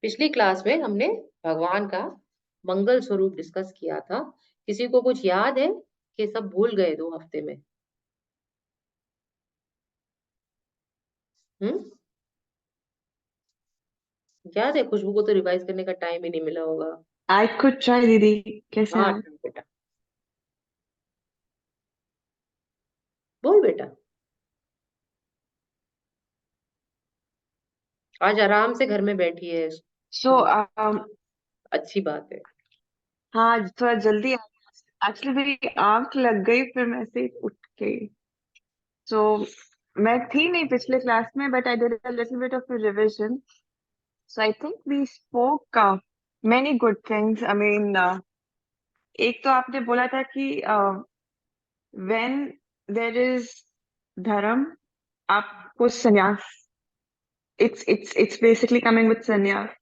पिछली क्लास में हमने भगवान का मंगल स्वरूप डिस्कस किया था। किसी को कुछ याद है कि सब भूल गए 2 हफ्ते में? हम्म। याद है? खुशबू को तो रिवाइज करने का टाइम ही नहीं मिला होगा। आई कुड ट्राई दीदी। कैसे हाँ हैं? बेटा, बोल बेटा। आज आराम से घर में बैठी है। सो अच्छी बात है। हाँ, थोड़ा जल्दी एक्चुअली मेरी आंख लग गई, फिर मैं से उठ गई। सो मैं थी नहीं पिछले क्लास में, but I did a little bit of revision. So I think we spoke many good things. I mean, एक तो आपने बोला था कि व्हेन देयर इज धर्म, आपको संन्यास, इट्स बेसिकली कमिंग विद संन्यास।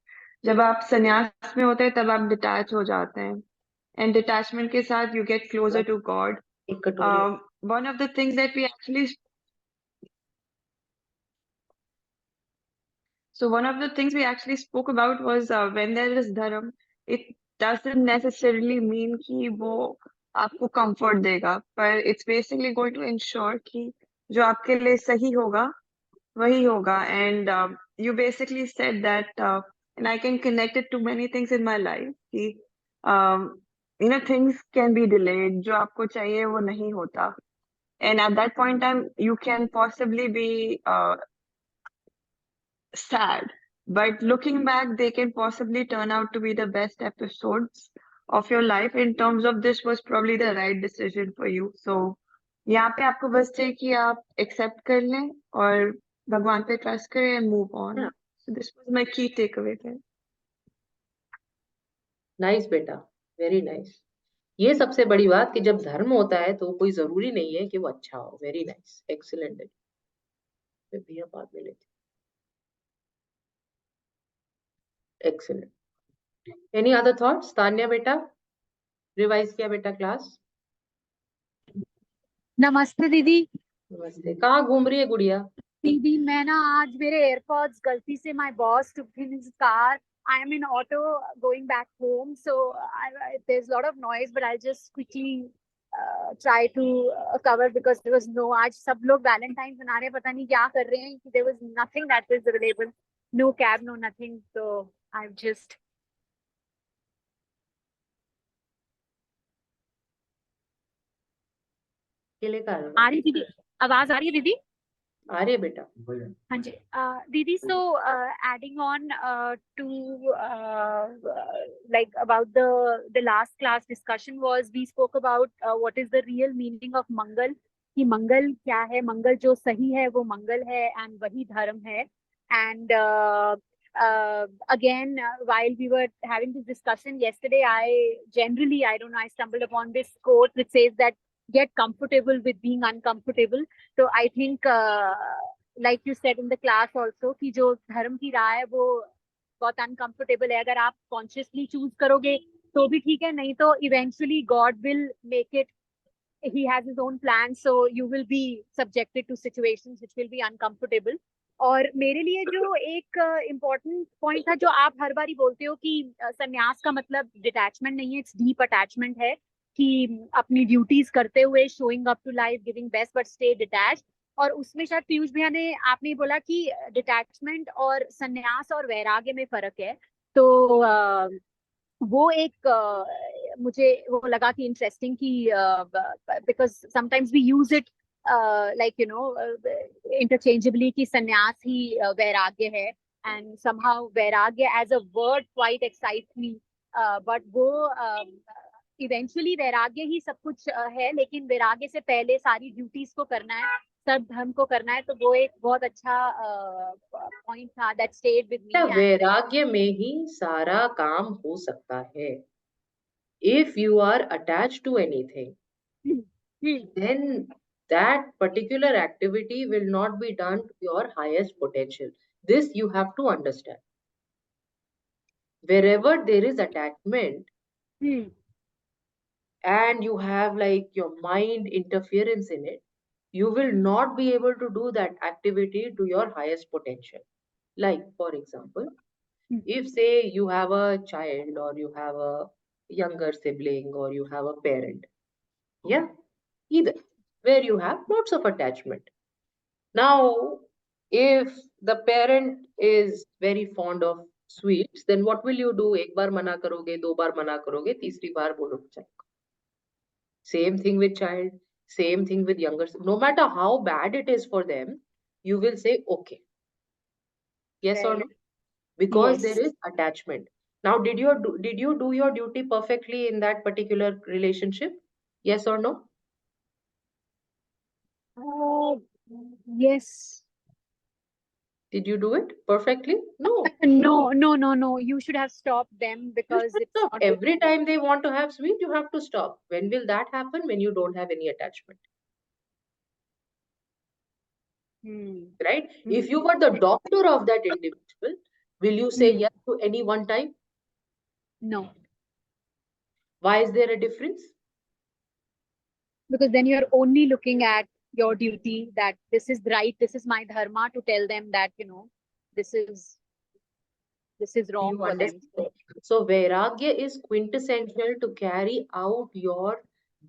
जब आप संन्यास में होते हैं तब आप डिटैच हो जाते हैं, एंड डिटैचमेंट के साथ you get closer to God. एक कटोरी। One of the things that we actually so one of the things we actually spoke about was when there is dharma, it doesn't necessarily mean कि वो आपको comfort देगा, पर it's basically going to ensure कि जो आपके लिए सही होगा वही होगा। And you basically said that, and I can connect it to many things in my life कि um, things can be delayed, जो आपको चाहिए वो नहीं होता, and at that point in time you can possibly be sad, but looking back they can possibly turn out to be the best episodes of your life in terms of this was probably the right decision for you. So यहाँ पे आपको बस चाहिए कि आप accept कर लें और भगवान पे ट्रस्ट करें and move on. So this was my की टेक अवे थे। नाइस बेटा, वेरी नाइस। ये सबसे बड़ी बात कि जब धर्म होता है तो कोई जरूरी नहीं है कि वो अच्छा हो। Very nice, excellent. भैया बाद में लेते। Excellent. Any other thoughts? Tanya बेटा, रिवाइज किया बेटा क्लास? नमस्ते दीदी। नमस्ते। कहाँ घूम रही है गुड़िया? दीदी मैं ना आज मेरे एयरपॉड्स गलती से my boss took in his car. I am in auto going back home, so there's a lot of noise, but I'll just quickly try to cover because there was no. आज सब लोग Valentine मना रहे हैं, पता नहीं क्या कर रहे हैं कि there was nothing that was available, no cab, no nothing, so I've just अकेले का आ रही दीदी, आवाज आ रही है दीदी? आ रही है बेटा। हाँ जी दीदी, so adding on to like about the last class discussion was we spoke about what is the real meaning of मंगल, कि मंगल क्या है, मंगल जो सही है वो मंगल है एंड वही धर्म है। And again, while we were having this discussion yesterday, I don't know, I stumbled upon this quote which says that get comfortable with being uncomfortable. So I think like you said in the class also कि जो धर्म की राह है वो बहुत uncomfortable है। अगर आप कॉन्शियसली चूज करोगे तो भी ठीक है, नहीं तो eventually God will make it, he has his own plans, so you will be subjected to situations which will be uncomfortable. और मेरे लिए जो एक इम्पोर्टेंट पॉइंट था, जो आप हर बारी बोलते हो कि संन्यास का मतलब डिटैचमेंट नहीं है, इट्स डीप अटैचमेंट है, कि अपनी ड्यूटीज करते हुए showing up to life, giving best but stay detach. और उसमें शायद पीयूष भैया ने आपने बोला कि डिटैचमेंट और संन्यास और वैराग्य में फर्क है। तो वो एक मुझे वो लगा कि इंटरेस्टिंग कि because sometimes we use it like you know interchangeably कि संन्यास ही वैराग्य है, एंड समहाउ वैराग्य as a word quite excites me, but वो इवेंचुअली वैराग्य ही सब कुछ है, लेकिन वैराग्य से पहले सारी ड्यूटीज को करना है, सब धर्म को करना है। तो वो एक बहुत अच्छा पॉइंट था दैट स्टेड विद मी। वैराग्य में ही सारा काम हो सकता है। If you are attached to anything, then that particular activity will not be done to your highest potential. This you have to understand. Wherever there is attachment and you have like your mind interference in it, you will not be able to do that activity to your highest potential. Like, for example, If say you have a child or you have a younger sibling or you have a parent, yeah, either, where you have lots of attachment. Now, if the parent is very fond of sweets, then what will you do? एक बार मना करोगे, दो बार मना करोगे, तीसरी बार बोलोगे चलो. Same thing with child, same thing with younger. No matter how bad it is for them, you will say okay. Yes or no? Because there Yes. is attachment. Now, did you do your duty perfectly in that particular relationship? Yes or no? Yes. Did you do it perfectly? No. No. You should have stopped them You because should it's stop. not. Every time they want to have sweet, you have to stop. When will that happen? When you don't have any attachment, right? If you were the doctor of that individual, will you say yes to any one time? No, Why is there a difference? because then you're only looking at your duty, that this is right, this is my dharma to tell them that, this is wrong You for them. understand? So Vairagya is quintessential to carry out your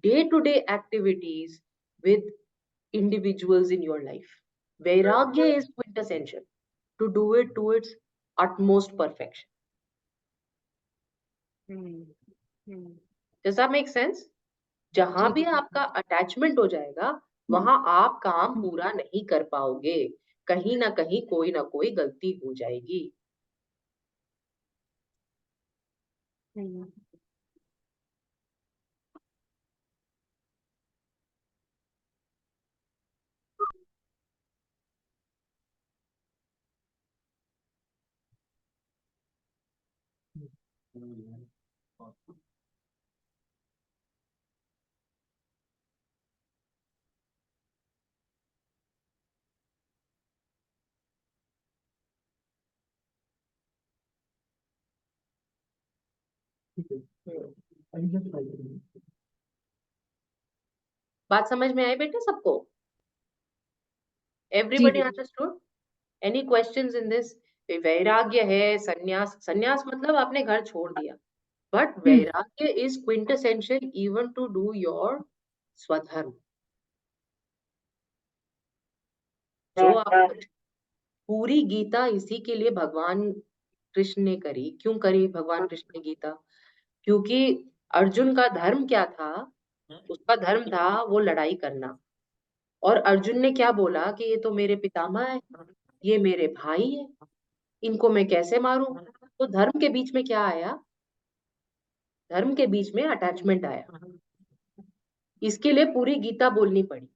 day-to-day activities with individuals in your life. Vairagya is quintessential to do it to its utmost perfection. Does that make sense? जहां भी आपका attachment हो जाएगा, वहां आप काम पूरा नहीं कर पाओगे. कहीं ना कहीं कोई ना कोई गलती हो जाएगी. बात समझ में आई बेटा सबको? Everybody understood? Any questions in this? वैराग्य है, संन्यास. संन्यास मतलब आपने घर छोड़ दिया. But वैराग्य is quintessential even to do your स्वधर्म. जो आप पूरी गीता इसी के लिए भगवान कृष्ण ने करी. क्यों करी भगवान कृष्ण ने गीता? क्योंकि अर्जुन का धर्म क्या था? उसका धर्म था वो लड़ाई करना. और अर्जुन ने क्या बोला कि ये तो मेरे पितामह है, ये मेरे भाई है, इनको मैं कैसे मारूं? तो धर्म के बीच में क्या आया? धर्म के बीच में अटैचमेंट आया. इसके लिए पूरी गीता बोलनी पड़ी.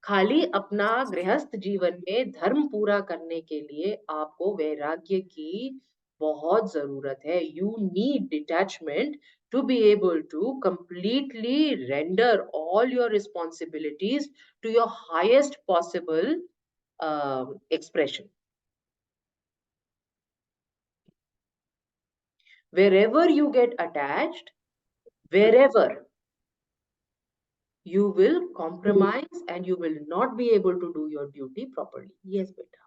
खाली अपना गृहस्थ जीवन में धर्म पूरा करने के लिए आपको वैराग्य की बहुत जरूरत है. You need detachment to be able to completely render all your responsibilities to your highest possible expression. Wherever you get attached, wherever, you will compromise and you will not be able to do your duty properly. Yes, beta.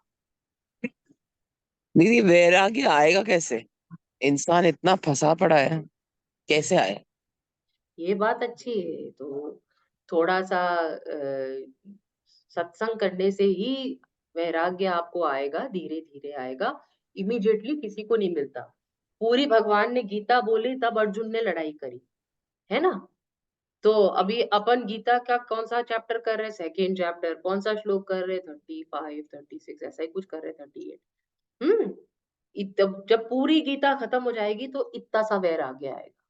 दीदी वैराग्य आएगा कैसे? इंसान इतना फंसा पड़ा है, कैसे आए? ये बात अच्छी है. तो थोड़ा सा सत्संग करने से ही वैराग्य आपको आएगा. धीरे धीरे आएगा. इमीडिएटली किसी को नहीं मिलता. पूरी भगवान ने गीता बोली तब अर्जुन ने लड़ाई करी, है ना? तो अभी अपन गीता का कौन सा चैप्टर कर रहे हैं? Second chapter. कौन सा श्लोक कर रहे हैं? 35, 36 ऐसा ही कुछ कर रहे हैं. 38. जब पूरी गीता खत्म हो जाएगी तो इतना सा वैराग्य आएगा,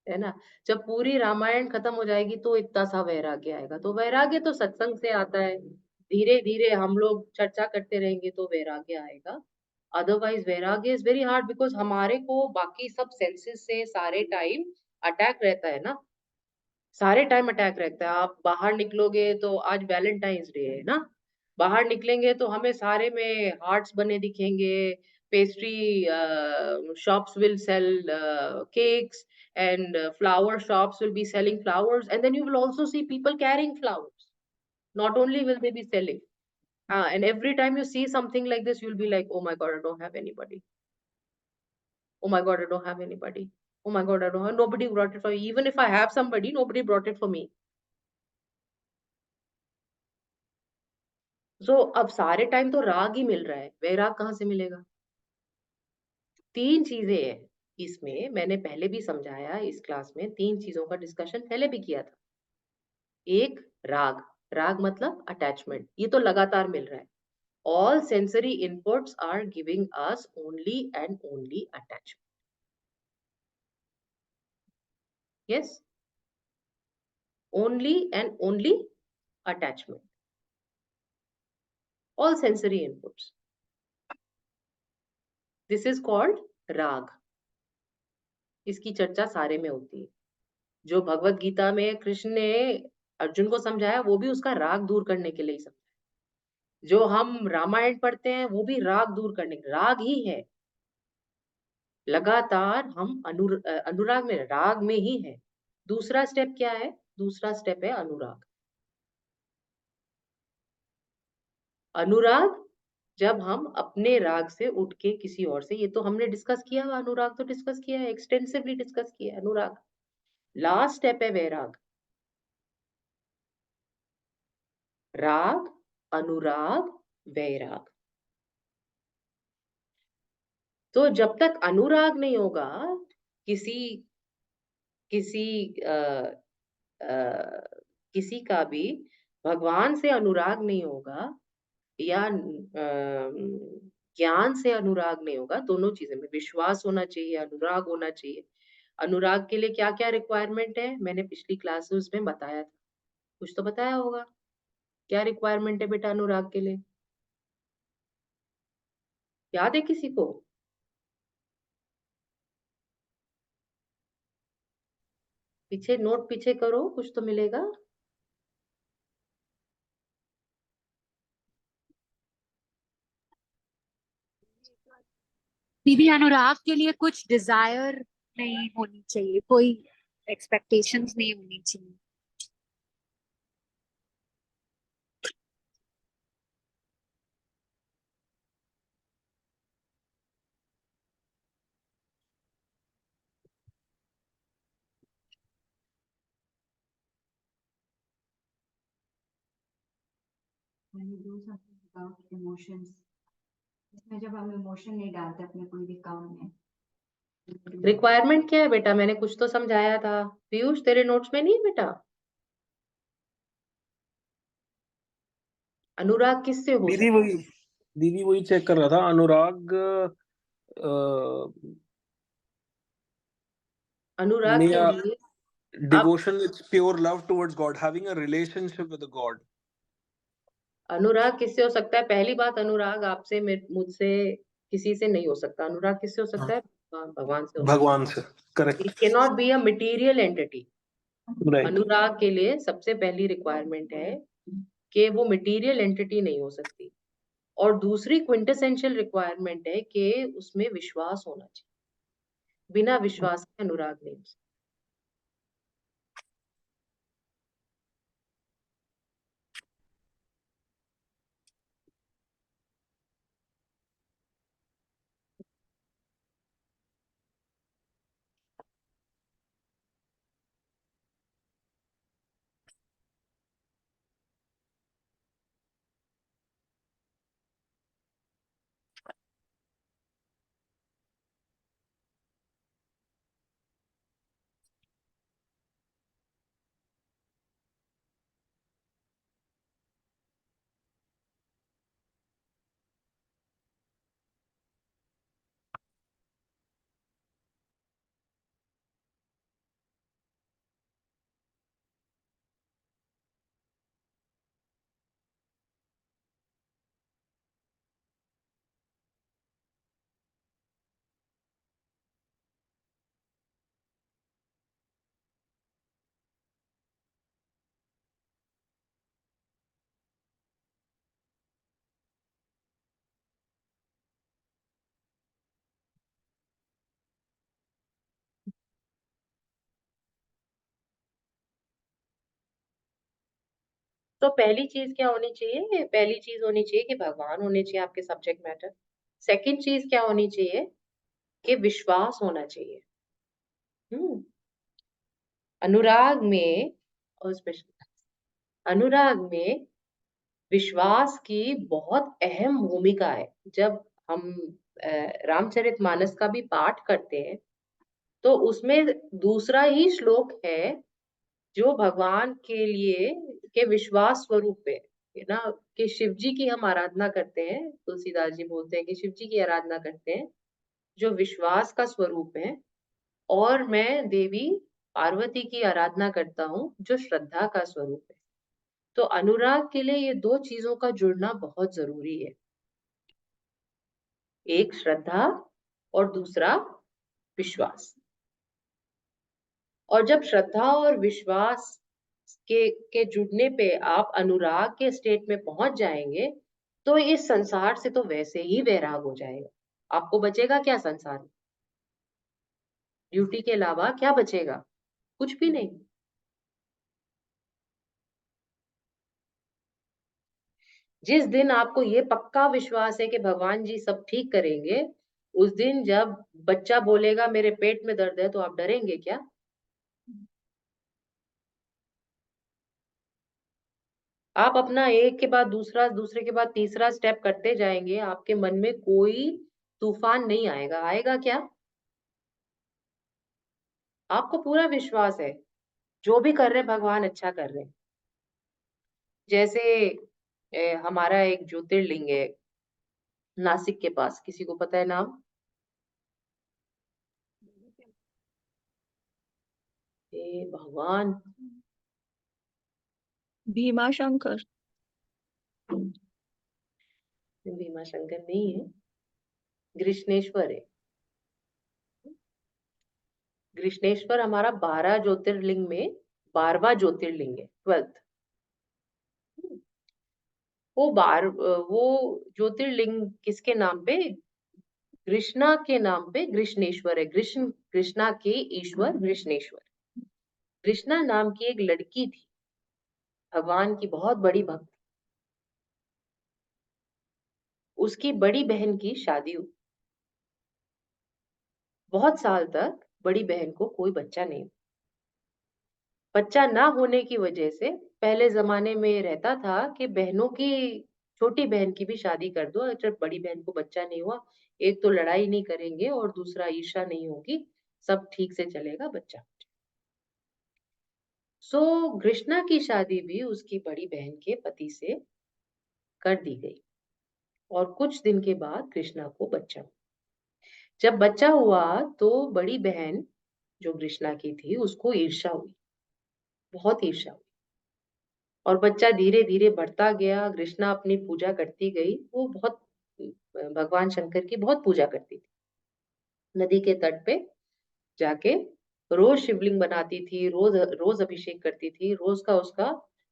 है ना? जब पूरी रामायण खत्म हो जाएगी तो इतना सा वैराग्य आएगा. तो वैराग्य तो सत्संग से आता है. धीरे धीरे हम लोग चर्चा करते रहेंगे तो वैराग्य आएगा. अदरवाइज वैराग्य इज वेरी हार्ड बिकॉज हमारे को बाकी सब सेंसेस से सारे टाइम अटैक रहता है ना. सारे टाइम अटैक रहता है. आप बाहर निकलोगे तो आज वैलेंटाइंस डे है ना. बाहर निकलेंगे तो हमें सारे में हार्ट्स बने दिखेंगे. Pastry shops will sell cakes and flower shops will be selling flowers, and then you will also see people carrying flowers. Not only will they be selling, And every time you see something like this, you'll be like, oh my God, I don't have anybody. Oh my God, I don't have anybody. Oh my God, I don't have, nobody brought it for me. Even if I have somebody, nobody brought it for me. So अब सारे time तो राग ही मिल रहा है, वैराग कहाँ से मिलेगा? 3 चीजें हैं इसमें, मैंने पहले भी समझाया इस क्लास में, 3 चीजों का डिस्कशन पहले भी किया था। एक राग, राग मतलब अटैचमेंट, ये तो लगातार मिल रहा है। All sensory inputs are giving us only and only attachment. Yes, only and only attachment. All sensory inputs. This is called राग। इसकी चर्चा सारे में होती है। जो भगवत गीता में कृष्ण ने अर्जुन को समझाया, वो भी उसका राग दूर करने के लिए ही समझाया। जो हम रामायण पढ़ते हैं, वो भी राग दूर करने के, राग ही है। लगातार हम अनुराग में, राग में ही है। दूसरा स्टेप क्या है? दूसरा स्टेप है अनुराग। अनुराग जब हम अपने राग से उठ के किसी और से, ये तो हमने डिस्कस किया, अनुराग तो डिस्कस किया है, एक्सटेंसिवली डिस्कस किया है अनुराग। लास्ट स्टेप है वैराग। राग, अनुराग, वैराग। तो जब तक अनुराग नहीं होगा, किसी किसी किसी का भी भगवान से अनुराग नहीं होगा, या ज्ञान से अनुराग नहीं होगा, दोनों चीजें में विश्वास होना चाहिए, अनुराग होना चाहिए। अनुराग के लिए क्या क्या रिक्वायरमेंट है, मैंने पिछली क्लासेस में बताया था, कुछ तो बताया होगा। क्या रिक्वायरमेंट है बेटा अनुराग के लिए? याद है किसी को? पीछे नोट पीछे करो, कुछ तो मिलेगा। दीदी अनुराग के लिए कुछ डिजायर नहीं होनी चाहिए, कोई एक्सपेक्टेशंस नहीं होनी चाहिए। when you do something without emotions, इसमें जब हम इमोशन नहीं डालते अपने कोई भी काम में। रिक्वायरमेंट क्या है बेटा? मैंने कुछ तो समझाया था। पीयूष तेरे नोट्स में नहीं है बेटा? अनुराग किससे हो दीदी सकता है? वही दीदी वही चेक कर रहा था। अनुराग अनुराग में के लिए आप devotion, it's pure love towards God, having a relationship with God. अनुराग किससे हो सकता है? पहली बात, अनुराग आपसे मुझसे किसी से नहीं हो सकता। अनुराग किससे हो सकता है? भगवान से हो सकता भगवान से, है। Correct, it can not be a material entity. Right. अनुराग के लिए सबसे पहली रिक्वायरमेंट है कि वो मटेरियल एंटिटी नहीं हो सकती, और दूसरी क्विंटेसेंशियल रिक्वायरमेंट है कि उसमें विश्वास होना चाहिए। बिना विश्वास के अनुराग नहीं हो सकता। तो पहली चीज क्या होनी चाहिए? पहली चीज होनी चाहिए कि भगवान होने चाहिए आपके सब्जेक्ट मैटर। सेकंड चीज क्या होनी चाहिए? कि विश्वास होना चाहिए। हम्म अनुराग में, और स्पेशल अनुराग में विश्वास की बहुत अहम भूमिका है। जब हम रामचरितमानस का भी पाठ करते हैं तो उसमें दूसरा ही श्लोक है जो भगवान के लिए के विश्वास स्वरूप है ना, कि शिव जी की हम आराधना करते हैं। तुलसीदास जी बोलते हैं कि शिव जी की आराधना करते हैं जो विश्वास का स्वरूप है, और मैं देवी पार्वती की आराधना करता हूँ जो श्रद्धा का स्वरूप है। तो अनुराग के लिए ये दो चीजों का जुड़ना बहुत जरूरी है, एक श्रद्धा और दूसरा विश्वास। और जब श्रद्धा और विश्वास के जुड़ने पे आप अनुराग के स्टेट में पहुंच जाएंगे तो इस संसार से तो वैसे ही वैराग हो जाएगा। आपको बचेगा क्या संसार में? ड्यूटी के अलावा क्या बचेगा? कुछ भी नहीं। जिस दिन आपको ये पक्का विश्वास है कि भगवान जी सब ठीक करेंगे, उस दिन जब बच्चा बोलेगा मेरे पेट में दर्द है, तो आप डरेंगे क्या? आप अपना एक के बाद दूसरा, दूसरे के बाद तीसरा स्टेप करते जाएंगे, आपके मन में कोई तूफान नहीं आएगा। आएगा क्या? आपको पूरा विश्वास है जो भी कर रहे हैं भगवान अच्छा कर रहे हैं। जैसे हमारा एक ज्योतिर्लिंग है नासिक के पास, किसी को पता है नाम? हे भगवान, भीमा शंकर। भीमा शंकर नहीं है, कृष्णेश्वर है। कृष्णेश्वर हमारा 12 ज्योतिर्लिंग में 12वां ज्योतिर्लिंग है, 12th। वो ज्योतिर्लिंग किसके नाम पे? कृष्णा के नाम पे कृष्णेश्वर है। कृष्णा के ईश्वर कृष्णेश्वर। कृष्णा नाम की एक लड़की थी, भगवान की बहुत बड़ी भक्त। उसकी बड़ी बहन की शादी हुई। बहुत साल तक बड़ी बहन को कोई बच्चा नहीं। बच्चा ना होने की वजह से पहले जमाने में रहता था कि बहनों की, छोटी बहन की भी शादी कर दो, जब बड़ी बहन को बच्चा नहीं हुआ, एक तो लड़ाई नहीं करेंगे और दूसरा ईर्ष्या नहीं होगी, सब ठीक से चलेगा बच्चा। सो कृष्णा की शादी भी उसकी बड़ी बहन के पति से कर दी गई, और कुछ दिन के बाद कृष्णा को बच्चा हुआ। जब बच्चा हुआ तो बड़ी बहन जो कृष्णा की थी उसको ईर्ष्या हुई, बहुत ईर्ष्या हुई, और बच्चा धीरे धीरे बढ़ता गया। कृष्णा अपनी पूजा करती गई। वो बहुत भगवान शंकर की बहुत पूजा करती थी। नदी के तट पे जाके रोज शिवलिंग बनाती थी, रोज रोज अभिषेक करती थी, रोज का उसका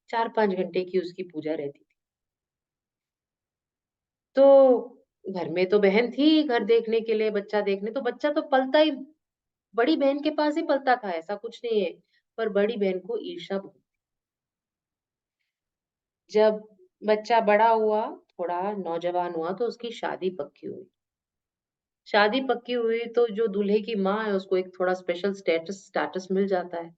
4-5 घंटे की उसकी पूजा रहती थी। तो घर में तो बहन थी घर देखने के लिए, बच्चा देखने, तो बच्चा तो पलता ही बड़ी बहन के पास ही पलता था, ऐसा कुछ नहीं है। पर बड़ी बहन को ईर्ष्या बहुत। जब बच्चा बड़ा हुआ, थोड़ा नौजवान हुआ, तो उसकी शादी पक्की हुई। शादी पक्की हुई तो जो दूल्हे की माँ है उसको एक थोड़ा स्पेशल स्टेटस स्टेटस मिल जाता है।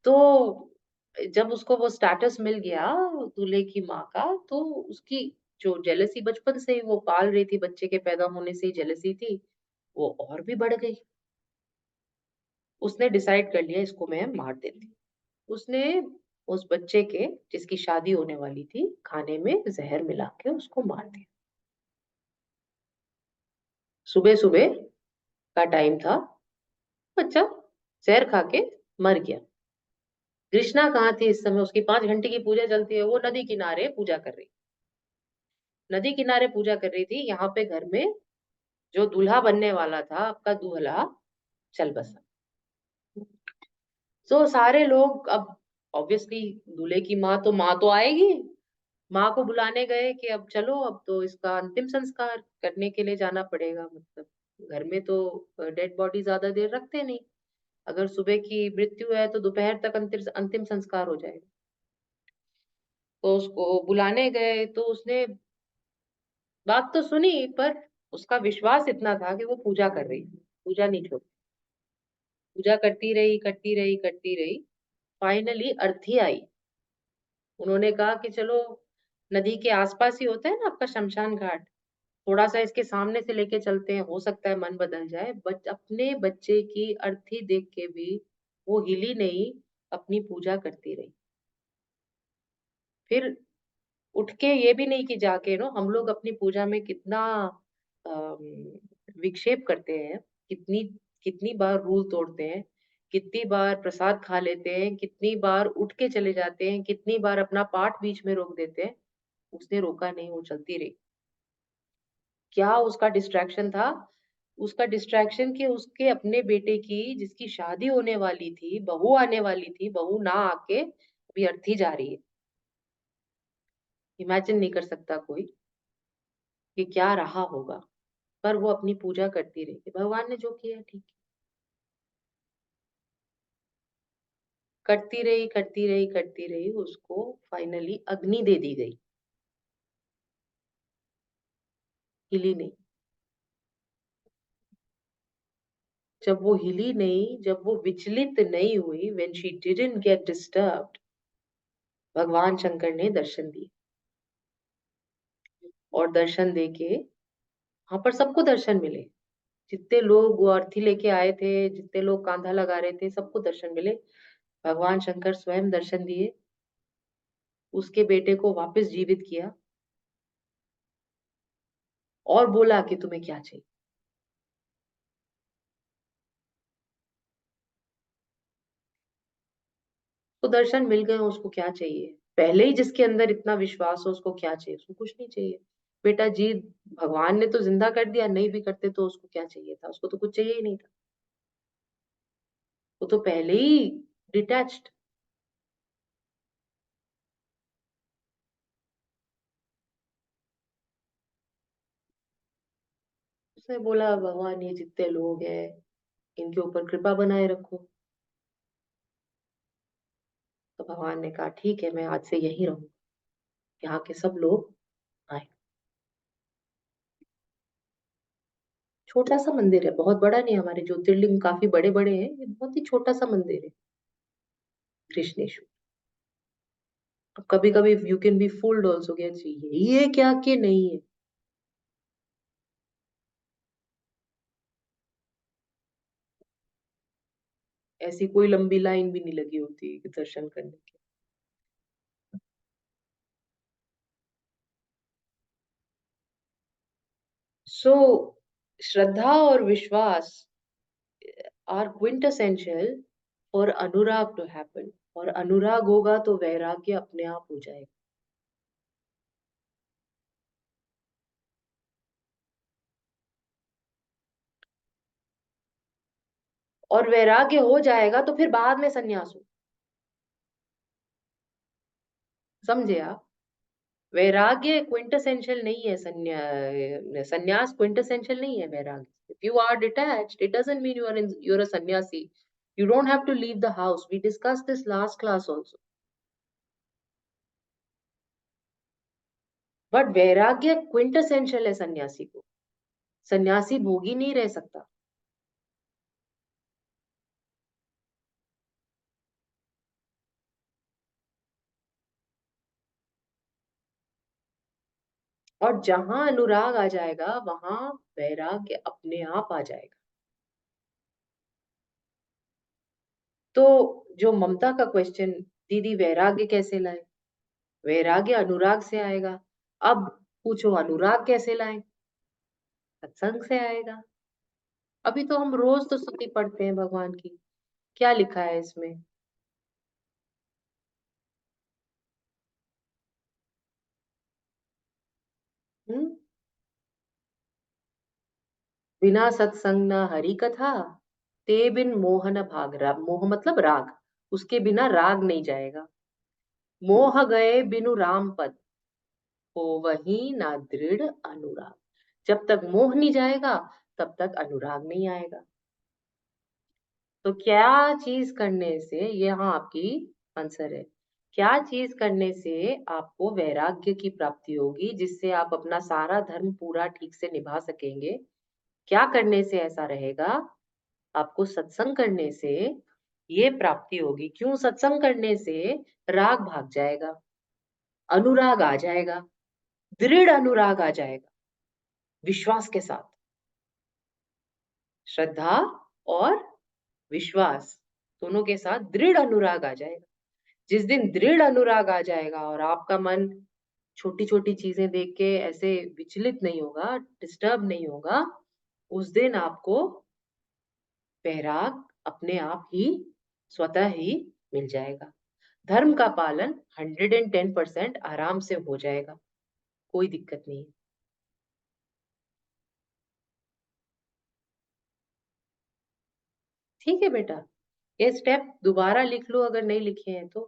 तो जब उसको वो स्टेटस मिल गया दूल्हे की माँ का, तो उसकी जो जेलसी बचपन से ही वो पाल रही थी, बच्चे के पैदा होने से ही जेलसी थी, वो और भी बढ़ गई। उसने डिसाइड कर लिया इसको मैं मार देती हूँ। उसने उस बच्चे के, जिसकी शादी होने वाली थी, खाने में जहर मिला के उसको मार दिया। सुबह सुबह का टाइम था, बच्चा जहर खा के मर गया। कृष्णा कहाँ थी इस समय? उसकी 5 घंटे की पूजा चलती है, वो नदी किनारे पूजा कर रही, नदी किनारे पूजा कर रही थी। यहाँ पे घर में जो दूल्हा बनने वाला था, आपका दूल्हा चल बसा। तो सारे लोग अब ऑब्वियसली दूल्हे की माँ तो आएगी, माँ को बुलाने गए कि अब चलो, अब तो इसका अंतिम संस्कार करने के लिए जाना पड़ेगा। मतलब घर में तो डेड बॉडी ज्यादा देर रखते नहीं, अगर सुबह की मृत्यु है तो दोपहर तक अंतिम अंतिम संस्कार हो जाएगा। तो उसको बुलाने गए तो उसने बात तो सुनी, पर उसका विश्वास इतना था कि वो पूजा कर रही थी, पूजा नहीं छोड़ी। पूजा करती रही करती रही करती रही। फाइनली अर्थी आई। उन्होंने कहा कि चलो, नदी के आसपास ही होता है ना आपका शमशान घाट, थोड़ा सा इसके सामने से लेके चलते हैं, हो सकता है मन बदल जाए। बट अपने बच्चे की अर्थी देख के भी वो हिली नहीं, अपनी पूजा करती रही। फिर उठ के ये भी नहीं कि जाके हम लोग अपनी पूजा में कितना अम, विक्षेप करते हैं, कितनी कितनी बार रूल तोड़ते हैं, कितनी बार प्रसाद खा लेते हैं, कितनी बार उठ के चले जाते हैं, कितनी बार अपना पाठ बीच में रोक देते हैं। उसने रोका नहीं, वो चलती रही। क्या उसका डिस्ट्रैक्शन था? उसका डिस्ट्रैक्शन कि उसके अपने बेटे की, जिसकी शादी होने वाली थी, बहू आने वाली थी, बहू ना आके अभी अर्थी जा रही है। इमेजिन नहीं कर सकता कोई कि क्या रहा होगा। पर वो अपनी पूजा करती रही। भगवान ने जो किया ठीक है। करती रही करती रही करती रही, उसको फाइनली अग्नि दे दी गई। हिली नहीं। जब वो हिली नहीं, जब वो विचलित नहीं हुई, when she didn't get disturbed, भगवान शंकर ने दर्शन दिए। और दर्शन देके वहां पर सबको दर्शन मिले। जितने लोग वो अर्थी लेके आए थे, जितने लोग कांधा लगा रहे थे, सबको दर्शन मिले। भगवान शंकर स्वयं दर्शन दिए, उसके बेटे को वापस जीवित किया और बोला कि तुम्हें क्या चाहिए। तो दर्शन मिल गए, उसको क्या चाहिए? पहले ही जिसके अंदर इतना विश्वास हो, उसको क्या चाहिए? उसको कुछ नहीं चाहिए। बेटा जी, भगवान ने तो जिंदा कर दिया, नहीं भी करते तो उसको क्या चाहिए था? उसको तो कुछ चाहिए ही नहीं था। वो तो पहले ही डिटैच्ड। उसने बोला, भगवान ये जितने लोग हैं, इनके ऊपर कृपा बनाए रखो। तो भगवान ने कहा ठीक है, मैं आज से यहीं रहूं, यहाँ के सब लोग आए। छोटा सा मंदिर है, बहुत बड़ा नहीं। हमारे ज्योतिर्लिंग काफी बड़े बड़े हैं, ये बहुत ही छोटा सा मंदिर है। कृष्णेश्वर। अब कभी कभी you can be fooled also, क्या चाहिए ये क्या कि नहीं है। ऐसी कोई लंबी लाइन भी नहीं लगी होती कि दर्शन करने की। सो श्रद्धा और विश्वास आर क्विंटेसेंशियल फॉर अनुराग टू हैपन। और अनुराग होगा तो वैराग्य अपने आप हो जाएगा। और वैराग्य हो जाएगा तो फिर बाद में संन्यास हो। समझे आप? वैराग्य क्विंटेसेंशियल नहीं है, संन्यास क्विंटेसेंशियल नहीं है वैराग्य। If you are detached, it doesn't mean you are a सन्यासी। You don't have to leave the house. We discussed this last class also. But वैराग्य क्विंटेसेंशियल है सन्यासी को। सन्यासी भोगी नहीं रह सकता। और जहां अनुराग आ जाएगा, वहां वैराग्य अपने आप आ जाएगा। तो जो ममता का क्वेश्चन, दीदी वैराग्य कैसे लाए? वैराग्य अनुराग से आएगा। अब पूछो अनुराग कैसे लाए? सत्संग से आएगा। अभी तो हम रोज तो स्तुति पढ़ते हैं भगवान की। क्या लिखा है इसमें? हम्म? बिना सत्संग न हरि कथा, ते बिन मोहन भाग। राग, मोह मतलब राग। उसके बिना राग नहीं जाएगा। मोह गए बिनु राम पद, हो वही ना दृढ़ अनुराग। जब तक मोह नहीं जाएगा, तब तक अनुराग नहीं आएगा। तो क्या चीज करने से, ये हाँ आपकी आंसर है, क्या चीज करने से आपको वैराग्य की प्राप्ति होगी, जिससे आप अपना सारा धर्म पूरा ठीक से निभा सकेंगे? क्या करने से ऐसा रहेगा? आपको सत्संग करने से ये प्राप्ति होगी। क्यों? सत्संग करने से राग भाग जाएगा, अनुराग आ जाएगा, दृढ़ अनुराग आ जाएगा, विश्वास के साथ। श्रद्धा और विश्वास दोनों के साथ दृढ़ अनुराग आ जाएगा। जिस दिन दृढ़ अनुराग आ जाएगा और आपका मन छोटी छोटी चीजें देख के ऐसे विचलित नहीं होगा, डिस्टर्ब नहीं होगा, उस दिन आपको वैराग अपने आप ही स्वतः ही मिल जाएगा। धर्म का पालन 110% आराम से हो जाएगा, कोई दिक्कत नहीं है। ठीक है बेटा, ये स्टेप दोबारा लिख लो अगर नहीं लिखे हैं तो,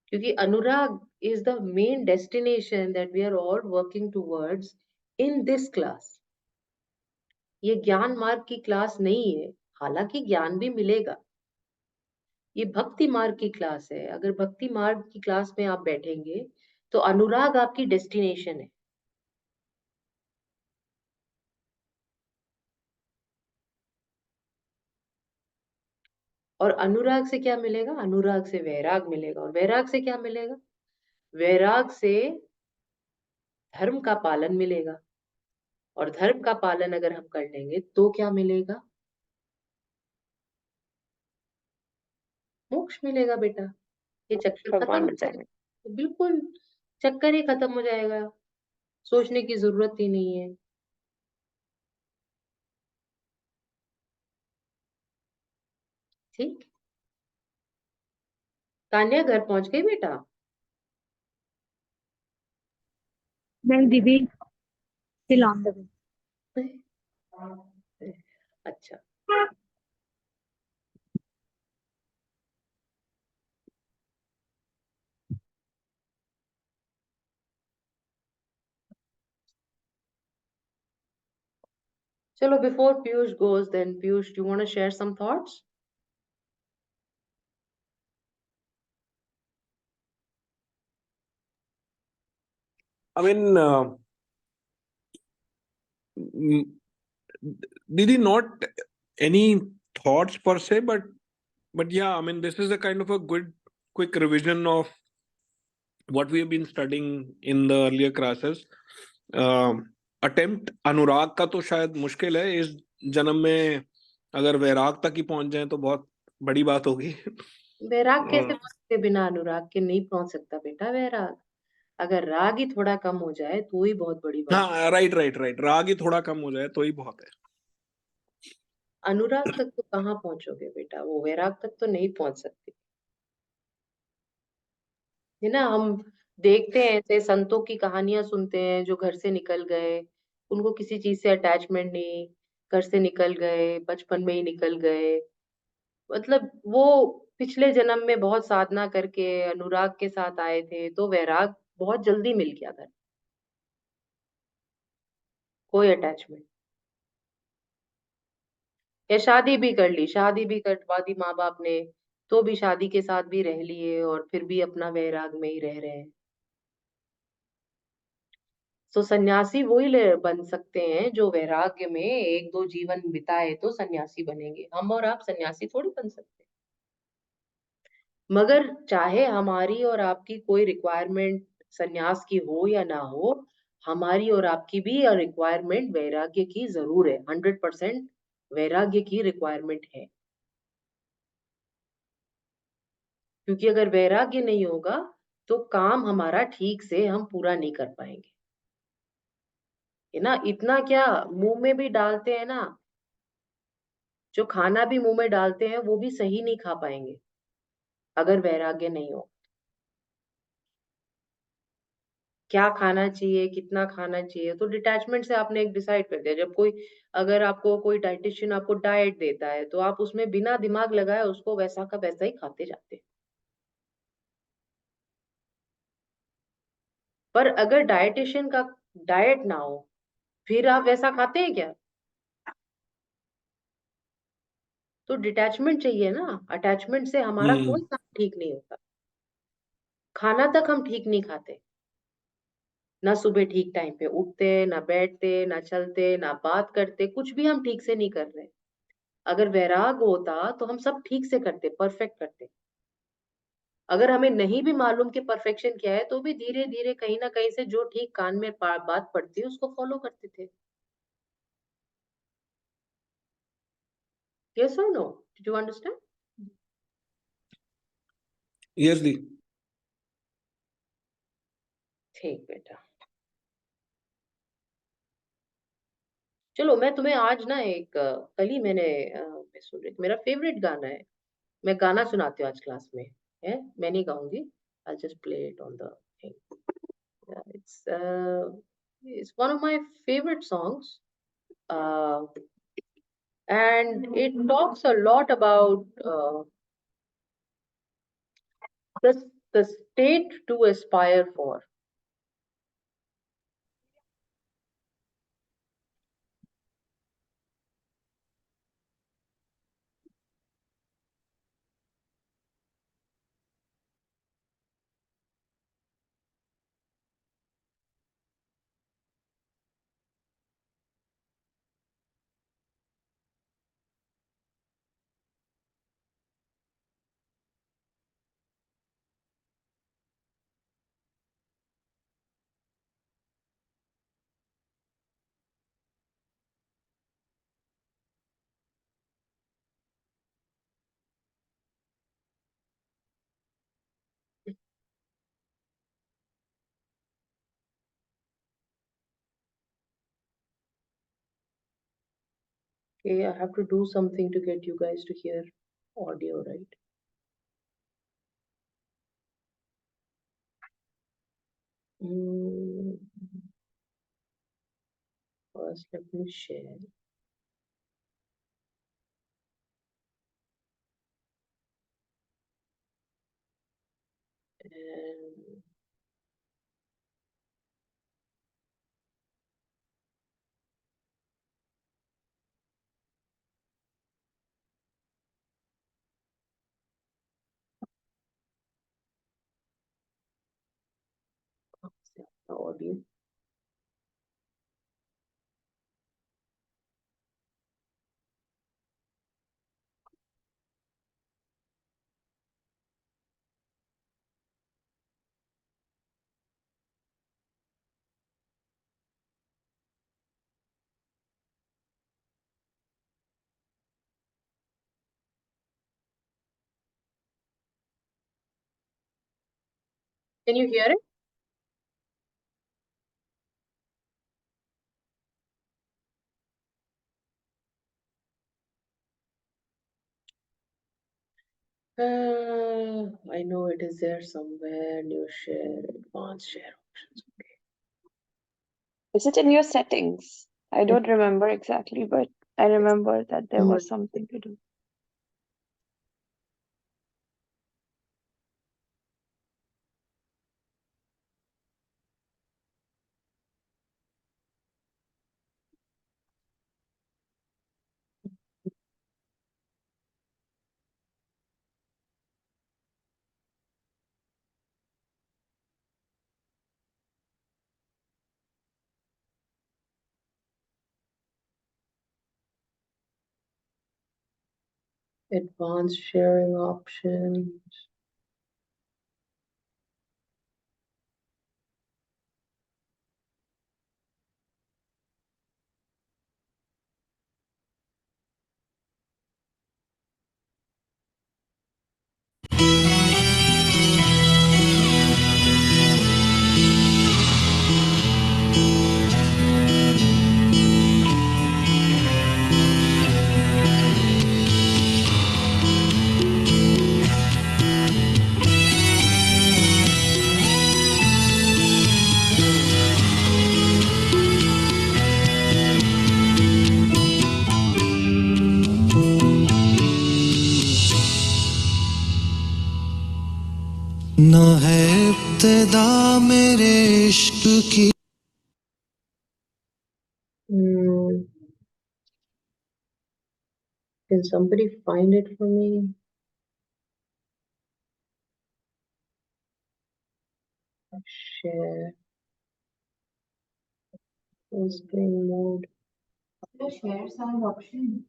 क्योंकि अनुराग is the main destination that we are all working towards in this class. ये ज्ञान मार्ग की क्लास नहीं है, हालांकि ज्ञान भी मिलेगा। ये भक्ति मार्ग की क्लास है। अगर भक्ति मार्ग की क्लास में आप बैठेंगे तो अनुराग आपकी डेस्टिनेशन है। और अनुराग से क्या मिलेगा? अनुराग से वैराग मिलेगा। और वैराग से क्या मिलेगा? वैराग से धर्म का पालन मिलेगा। और धर्म का पालन अगर हम कर लेंगे तो क्या मिलेगा? मोक्ष मिलेगा बेटा। ये चक्कर खत्म भगवान हो बचाए। जाएगा, बिल्कुल चक्कर ही खत्म हो जाएगा, सोचने की जरूरत ही नहीं है। ठीक। तान्या घर पहुंच गई बेटा? नहीं दीदी, still on the way. अच्छा, चलो before Piyush goes, then Piyush, do you want to share some thoughts? I mean, Didi, not any thoughts per se, but yeah, I mean, this is a kind of a good quick revision of what we have been studying in the earlier classes. Attempt अनुराग का तो शायद मुश्किल है इस जन्म में, अगर वैराग तक ही पहुंच जाए तो बहुत बड़ी बात होगी। वैराग कैसे पहुंचते? बिना अनुराग के नहीं पहुंच सकता बेटा वैराग। अगर राग ही थोड़ा कम हो जाए तो ही बहुत बड़ी बात। हाँ, राइट, राग ही थोड़ा कम हो जाए तो ही बहुत है। अनुराग तक तो कहाँ पहुंचोगे बेटा, वो वैराग तक तो नहीं पहुंच सकते, है ना। हम देखते हैं ऐसे संतों की कहानियां सुनते हैं जो घर से निकल गए, उनको किसी चीज से अटैचमेंट नहीं, घर से निकल गए, बचपन में ही निकल गए, मतलब वो पिछले जन्म में बहुत साधना करके अनुराग के साथ आए थे, तो वैराग बहुत जल्दी मिल गया था, कोई अटैचमेंट। या शादी भी कर ली, शादी भी करवा दी माँ बाप ने, तो भी शादी के साथ भी रह लिए और फिर भी अपना वैराग में ही रह रहे हैं। तो सन्यासी वही बन सकते हैं जो वैराग्य में एक दो जीवन बिताए तो सन्यासी बनेंगे। हम और आप सन्यासी थोड़ी बन सकते। मगर चाहे हमारी और आपकी कोई रिक्वायरमेंट सन्यास की हो या ना हो, हमारी और आपकी भी रिक्वायरमेंट वैराग्य की जरूर है। 100% वैराग्य की रिक्वायरमेंट है, क्योंकि अगर वैराग्य नहीं होगा तो काम हमारा ठीक से हम पूरा नहीं कर पाएंगे, है ना। इतना क्या, मुंह में भी डालते हैं ना, जो खाना भी मुंह में डालते हैं वो भी सही नहीं खा पाएंगे अगर वैराग्य नहीं हो। क्या खाना चाहिए, कितना खाना चाहिए, तो डिटैचमेंट से आपने एक डिसाइड कर दिया। जब कोई, अगर आपको कोई डाइटिशियन आपको डाइट देता है तो आप उसमें बिना दिमाग लगाए उसको वैसा का वैसा ही खाते जाते हैं। पर अगर डाइटिशियन का डाइट ना हो फिर आप वैसा खाते हैं क्या? तो डिटैचमेंट चाहिए ना, अटैचमेंट से हमारा कोई काम ठीक नहीं होता। खाना तक हम ठीक नहीं खाते, ना सुबह ठीक टाइम पे उठते, ना बैठते, ना चलते, ना बात करते, कुछ भी हम ठीक से नहीं कर रहे। अगर वैराग होता तो हम सब ठीक से करते, परफेक्ट करते। अगर हमें नहीं भी मालूम कि परफेक्शन क्या है, तो भी धीरे धीरे कहीं ना कहीं से जो ठीक कान में बात पड़ती है उसको फॉलो करते थे। Yes or no? Did you understand? Yes, Di. ठीक बेटा, चलो मैं तुम्हें आज ना एक कल ही मैं सुन रही थी, मेरा फेवरेट गाना है, मैं गाना सुनाती हूँ आज क्लास में। है, मैं नहीं गाऊंगी, I just play it on the thing. It's it's one of my favorite songs, uh, and it talks a lot about the state to aspire for. Okay, I have to do something to get you guys to hear audio, right? Mm, First, let me share. And the audio. Can you hear it? I know it is there somewhere. New share, advanced share options. Is it in your settings? I don't remember exactly, but I remember that there was something to do. Advanced sharing options. न है इब्तिदा मेरे इश्क की। Can somebody find it for me? Share. Full screen mode. The share sound option.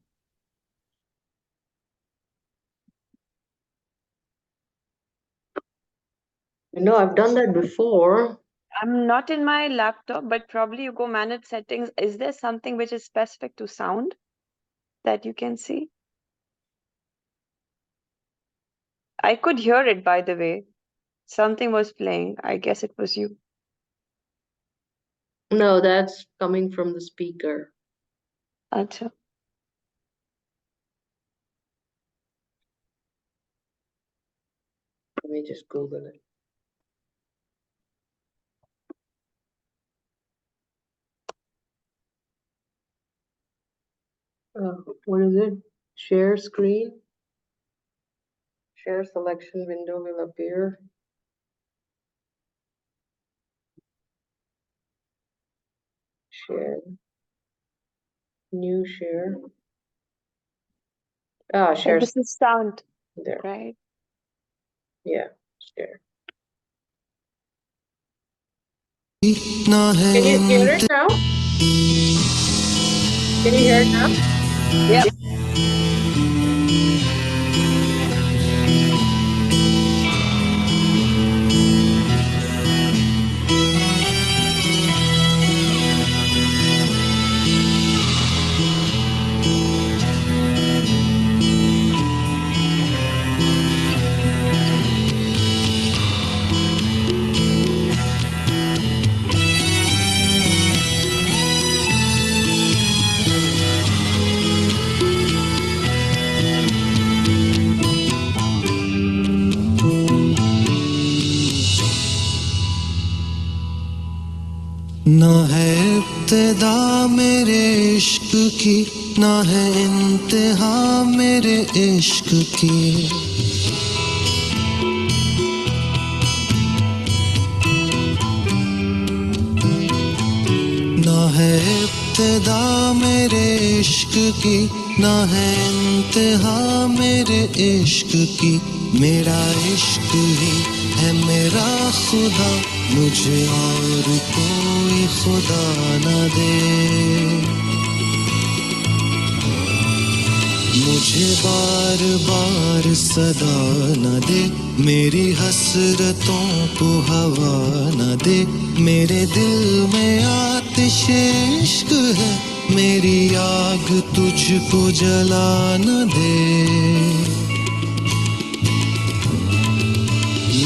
No, I've done that before. I'm not in my laptop, but probably you go manage settings. Is there something which is specific to sound that you can see? I could hear it, by the way. Something was playing. I guess it was you. No, that's coming from the speaker. Acha. Let me just Google it. What is it? Share screen. Share selection window will appear. Share. New share. Ah, So share this is sound, there. right? Yeah, share. ना है Can you hear it now? Can you hear it now? Yeah. ना है इब्तिदा मेरे इश्क की, ना है इंतहा मेरे इश्क की। ना है इब्तिदा मेरे इश्क की, ना है इंतहा मेरे इश्क की। मेरा इश्क ही है मेरा खुदा, मुझे और कोई खुदा न दे। मुझे बार बार सदा न दे, मेरी हसरतों को हवा न दे। मेरे दिल में आतिश इश्क है, मेरी आग तुझको जला न दे।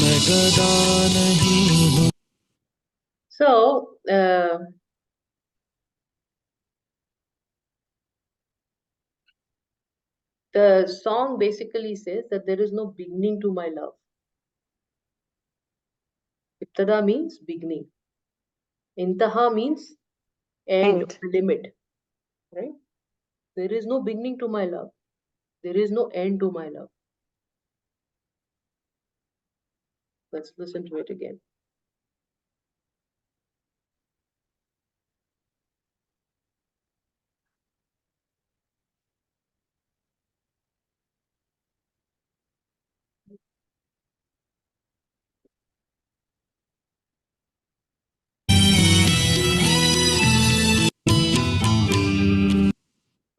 मैं गदा नहीं हूँ। So, the song basically says that there is no beginning to my love. Ibtada means beginning. Intaha means end. Limit. Right? There is no beginning to my love. There is no end to my love. Let's listen to it again.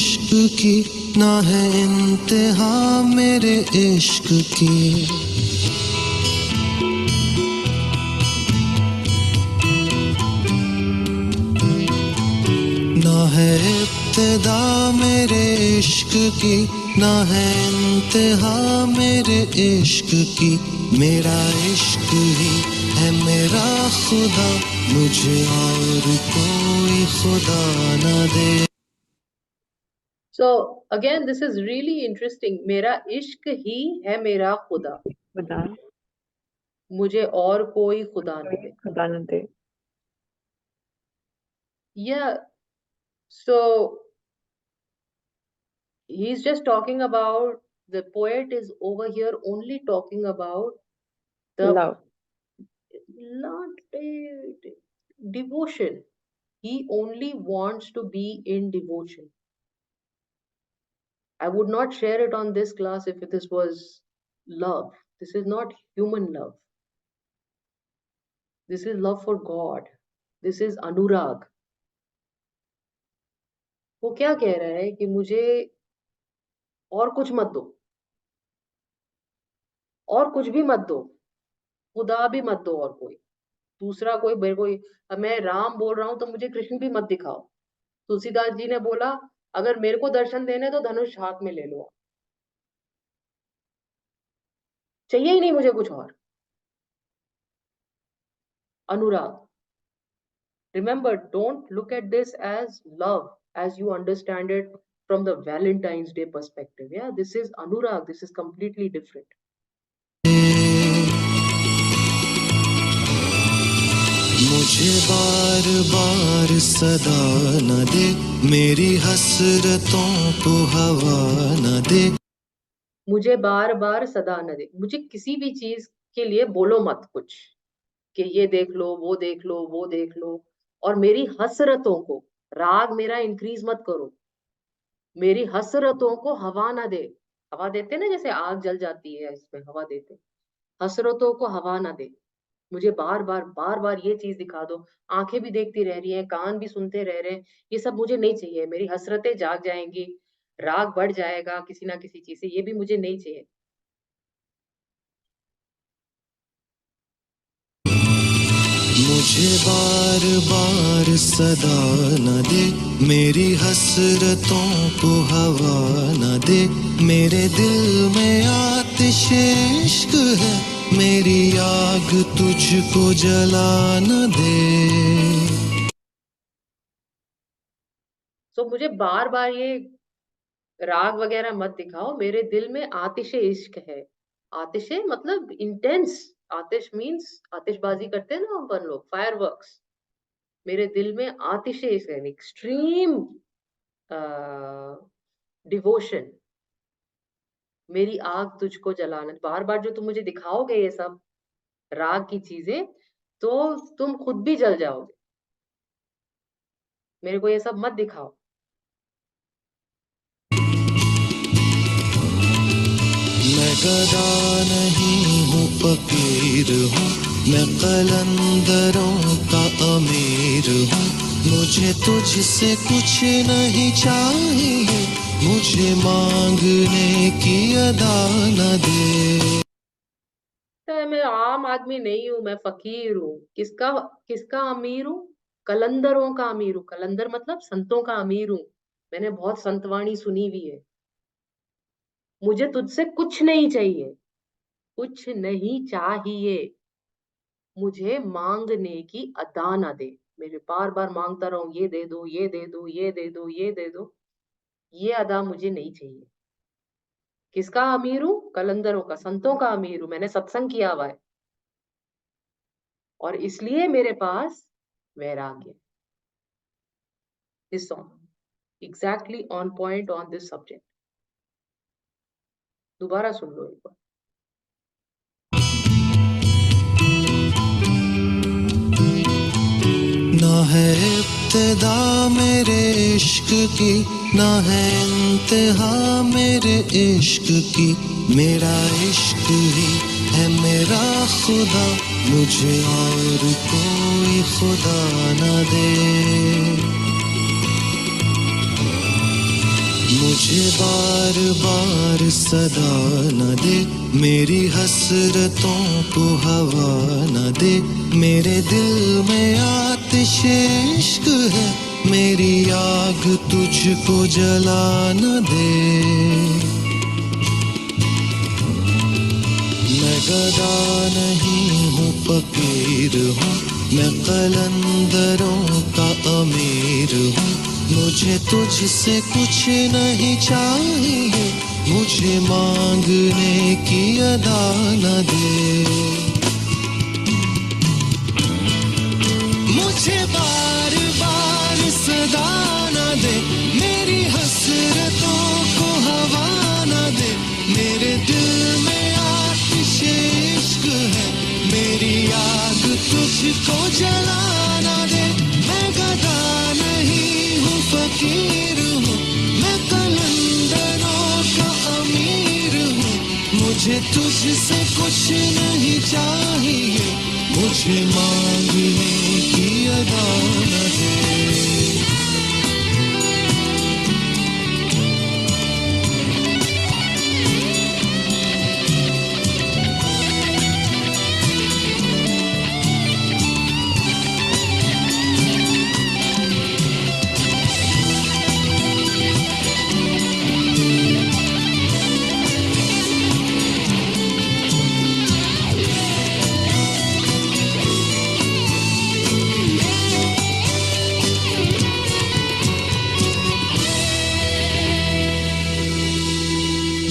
इश्क की ना है इंतहा मेरे इश्क की। ना है इब्तिदा मेरे इश्क की, ना है इंतहा मेरे इश्क की। मेरा इश्क ही है मेरा खुदा, मुझे और कोई खुदा न दे। So again, this is really interesting. मेरा इश्क ही है मेरा खुदा, खुदा मुझे और कोई खुदा न दे. खुदा न दे। Yeah, so he's just talking about, the poet is over here only talking about the Love. not devotion. He only wants to be in devotion. I would not share it on this class if this was love. This is not human love. This is love for God. This is अनुराग. वो क्या कह रहा है कि मुझे और कुछ मत दो, और कुछ भी मत दो, खुदा भी मत दो, और कोई दूसरा कोई मेरे को, अब मैं राम बोल रहा हूँ तो मुझे कृष्ण भी मत दिखाओ. तुलसीदास जी ने बोला अगर मेरे को दर्शन देने तो धनुष हाथ में ले लो, चाहिए ही नहीं मुझे कुछ और. अनुराग. Remember, don't look at this as love as you understand it from the Valentine's Day perspective. Yeah, this is Anurag. This is completely different. मुझे बार बार सदा न दे, मेरी हसरतों को हवा न दे. मुझे बार बार सदा न दे. मुझे किसी भी चीज के लिए बोलो मत कुछ कि ये देख लो, वो देख लो, वो देख लो, और मेरी हसरतों को, राग मेरा इंक्रीज मत करो, मेरी हसरतों को हवा ना दे. हवा देते ना, जैसे आग जल जाती है इसमें हवा देते, हसरतों को हवा ना दे. मुझे बार बार ये चीज दिखा दो. आंखें भी देखती रह रही हैं, कान भी सुनते रह रहे हैं, ये सब मुझे नहीं चाहिए. मेरी हसरतें जाग जाएंगी, राग बढ़ जाएगा किसी ना किसी चीज से, ये भी मुझे नहीं चाहिए. मुझे बार बार सदा न दे, मेरी हसरतों को हवा न दे. मेरे दिल में आतिश इश्क है, मेरी आग तुझको जला न दे. तो मुझे बार बार ये राग वगैरह मत दिखाओ, मेरे दिल में आतिश इश्क है. आतिश मतलब इंटेंस. आतिश मीन्स आतिशबाजी करते हैं ना अपन लोग, फायरवर्क्स. मेरे दिल में आतिश इश्क है, एक्सट्रीम डिवोशन. मेरी आग तुझको जलाना. बार बार जो तुम मुझे दिखाओगे ये सब राग की चीजें, तो तुम खुद भी जल जाओगे. मेरे को ये सब मत दिखाओ. मैं गदा नहीं हूँ फकीर हूँ, मैं कलंदरों का अमीर हूँ. मुझे तुझसे कुछ नहीं चाहिए, मुझे मांगने की अदा न दे. मैं आम आदमी नहीं हूँ, मैं फकीर हूँ. किसका किसका अमीर हूँ? कलंदरों का अमीर हूँ. कलंदर मतलब संतों का अमीर हूँ. मैंने बहुत संतवाणी सुनी हुई है. मुझे तुझसे कुछ नहीं चाहिए, कुछ नहीं चाहिए, मुझे मांगने की अदा ना दे. मेरे बार बार मांगता रहूं, ये दे दो, ये दे दो, ये दे दो, ये दे दो, ये अदा मुझे नहीं चाहिए. किसका अमीर हूँ? कलंदरों का, संतों का अमीर हूँ. मैंने सत्संग किया हुआ है और इसलिए मेरे पास वैराग्य. This song exactly on point on this subject. दोबारा सुन लो एक बार. ना है इब्तिदा मेरे इश्क की, ना है इंतहा मेरे इश्क की. मेरा इश्क ही है मेरा खुदा, मुझे और कोई खुदा न दे. मुझे बार बार सदा न दे, मेरी हसरतों को हवा न दे. मेरे दिल में आतिश इश्क है, मेरी आग तुझको जला न दे. मैं गदा नहीं हूँ फकीर हूँ, मैं कलंदरों का अमीर हूँ. मुझे तुझसे कुछ नहीं चाहिए, मुझे मांगने की अदा न दे. मुझे बार बार सदा न दे, मेरी हसरतों को हवा न दे. मेरे दिल में आतिश इश्क है, मेरी आग तुझको जला न दे. मैं गदा नहीं फकीर हूँ, मैं कलंदरों का अमीर हूँ. मुझे तुझसे कुछ नहीं चाहिए, मुझे मांगने की अदा न दे।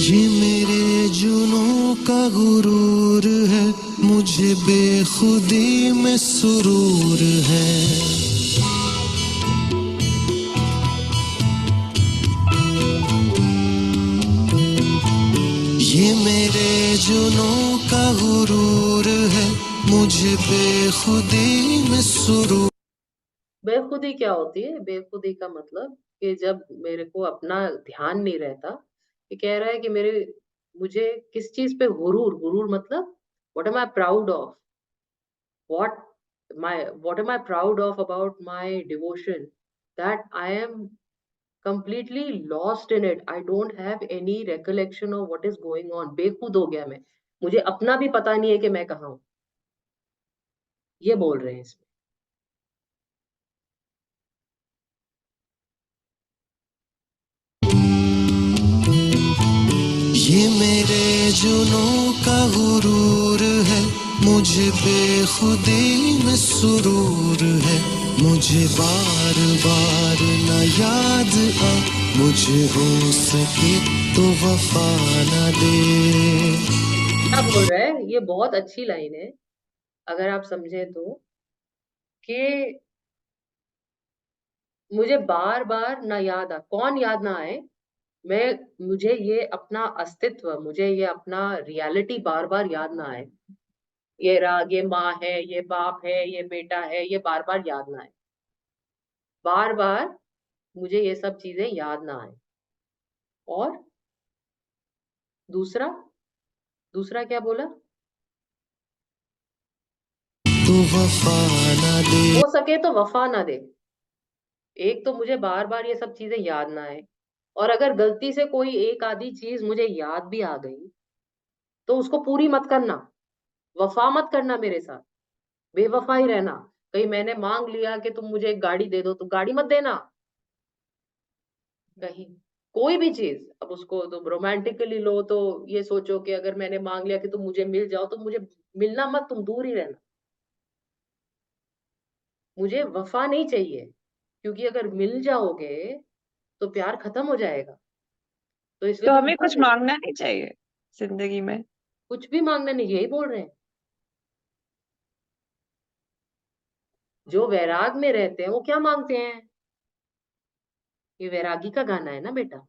ये मेरे जुनूं का गुरूर है, मुझे बेखुदी में सुरूर है। ये मेरे जुनूं का गुरूर है, मुझे बेखुदी में सुरूर। बेखुदी क्या होती है? बेखुदी का मतलब कि जब मेरे को अपना ध्यान नहीं रहता, ये कह रहा है कि मुझे किस चीज पे गुरूर मतलब what am I proud of, what what am I proud of about my devotion, that I am completely lost in it. I don't have any recollection of what is going on. बेखुद हो गया मैं, मुझे अपना भी पता नहीं है कि मैं कहाँ हूँ। ये बोल रहे हैं इसमें। ये मेरे जुनूं का गुरूर है, मुझे बेखुदी में सुरूर है। मुझे बार बार न याद आ, मुझे हो सके तो वफा न दे। क्या बोल रहा है? ये बहुत अच्छी लाइन है अगर आप समझे तो, कि मुझे बार बार न याद आ, कौन याद ना आए, मुझे ये अपना अस्तित्व, मुझे ये अपना रियलिटी बार बार याद ना आए। ये राग, ये माँ है, ये बाप है, ये बेटा है, ये बार बार याद ना आए। बार बार मुझे ये सब चीजें याद ना आए। और दूसरा दूसरा क्या बोला? तो वफा न दे। हो सके तो वफा ना दे। एक तो मुझे बार बार ये सब चीजें याद ना आए, और अगर गलती से कोई एक आधी चीज मुझे याद भी आ गई तो उसको पूरी मत करना, वफा मत करना मेरे साथ, बेवफा ही रहना। कहीं मैंने मांग लिया कि तुम मुझे एक गाड़ी दे दो, तो गाड़ी मत देना। कहीं कोई भी चीज, अब उसको तुम रोमांटिकली लो तो ये सोचो कि अगर मैंने मांग लिया कि तुम मुझे मिल जाओ, तो मुझे मिलना मत, तुम दूर ही रहना। मुझे वफा नहीं चाहिए, क्योंकि अगर मिल जाओगे तो प्यार खत्म हो जाएगा। तो इसलिए तो तुम हमें दूर कुछ रहो। मांगना नहीं चाहिए जिंदगी में। कुछ भी मांगना नहीं, यही बोल रहे हैं। जो वैराग में रहते हैं वो क्या मांगते हैं? ये वैरागी का गाना है ना बेटा।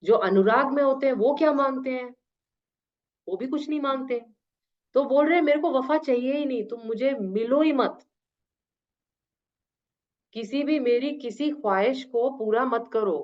जो अनुराग में होते हैं वो क्या मांगते हैं? वो भी कुछ नहीं मांगते। तो बोल रहे हैं मेरे को वफा चाहिए ही नहीं, तुम मुझे मिलो ही मत, किसी भी मेरी किसी ख्वाहिश को पूरा मत करो।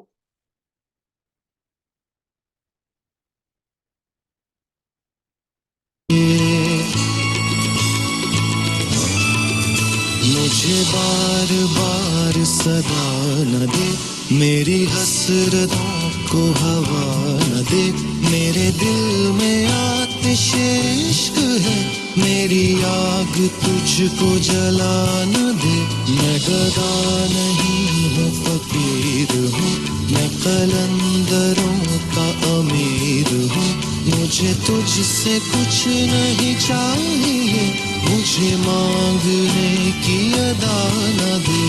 मुझे बार बार सदा न दे, मेरी हसरतों को हवा न दे। मेरे दिल में आतिश इश्क है, मेरी आग तुझको जला न दे। मैं गदा नहीं हूँ फकीर हूँ, मैं कलंदरों का अमीर हूँ। मुझे तुझसे कुछ नहीं चाहिए, मुझे मांगने की अदा न दे।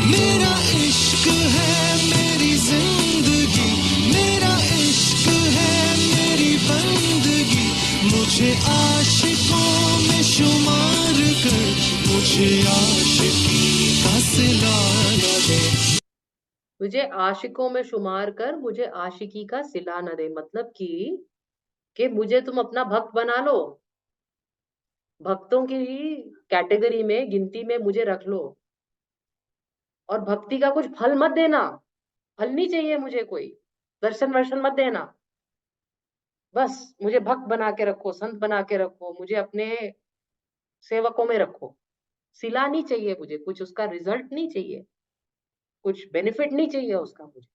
मेरा इश्क है मेरी जिंदगी, मेरा इश्क है मेरी बंदगी। मुझे आशिकों में शुमार कर, मुझे आशिकी का सिला न दे। मुझे आशिकों में शुमार कर, मुझे आशिकी का सिला न दे, मतलब कि मुझे तुम अपना भक्त बना लो, भक्तों की कैटेगरी में, गिनती में मुझे रख लो, और भक्ति का कुछ फल मत देना। फल नहीं चाहिए मुझे, कोई दर्शन वर्शन मत देना, बस मुझे भक्त बना के रखो, संत बना के रखो, मुझे अपने सेवकों में रखो। सिला नहीं चाहिए मुझे, कुछ उसका रिजल्ट नहीं चाहिए, कुछ बेनिफिट नहीं चाहिए उसका मुझे।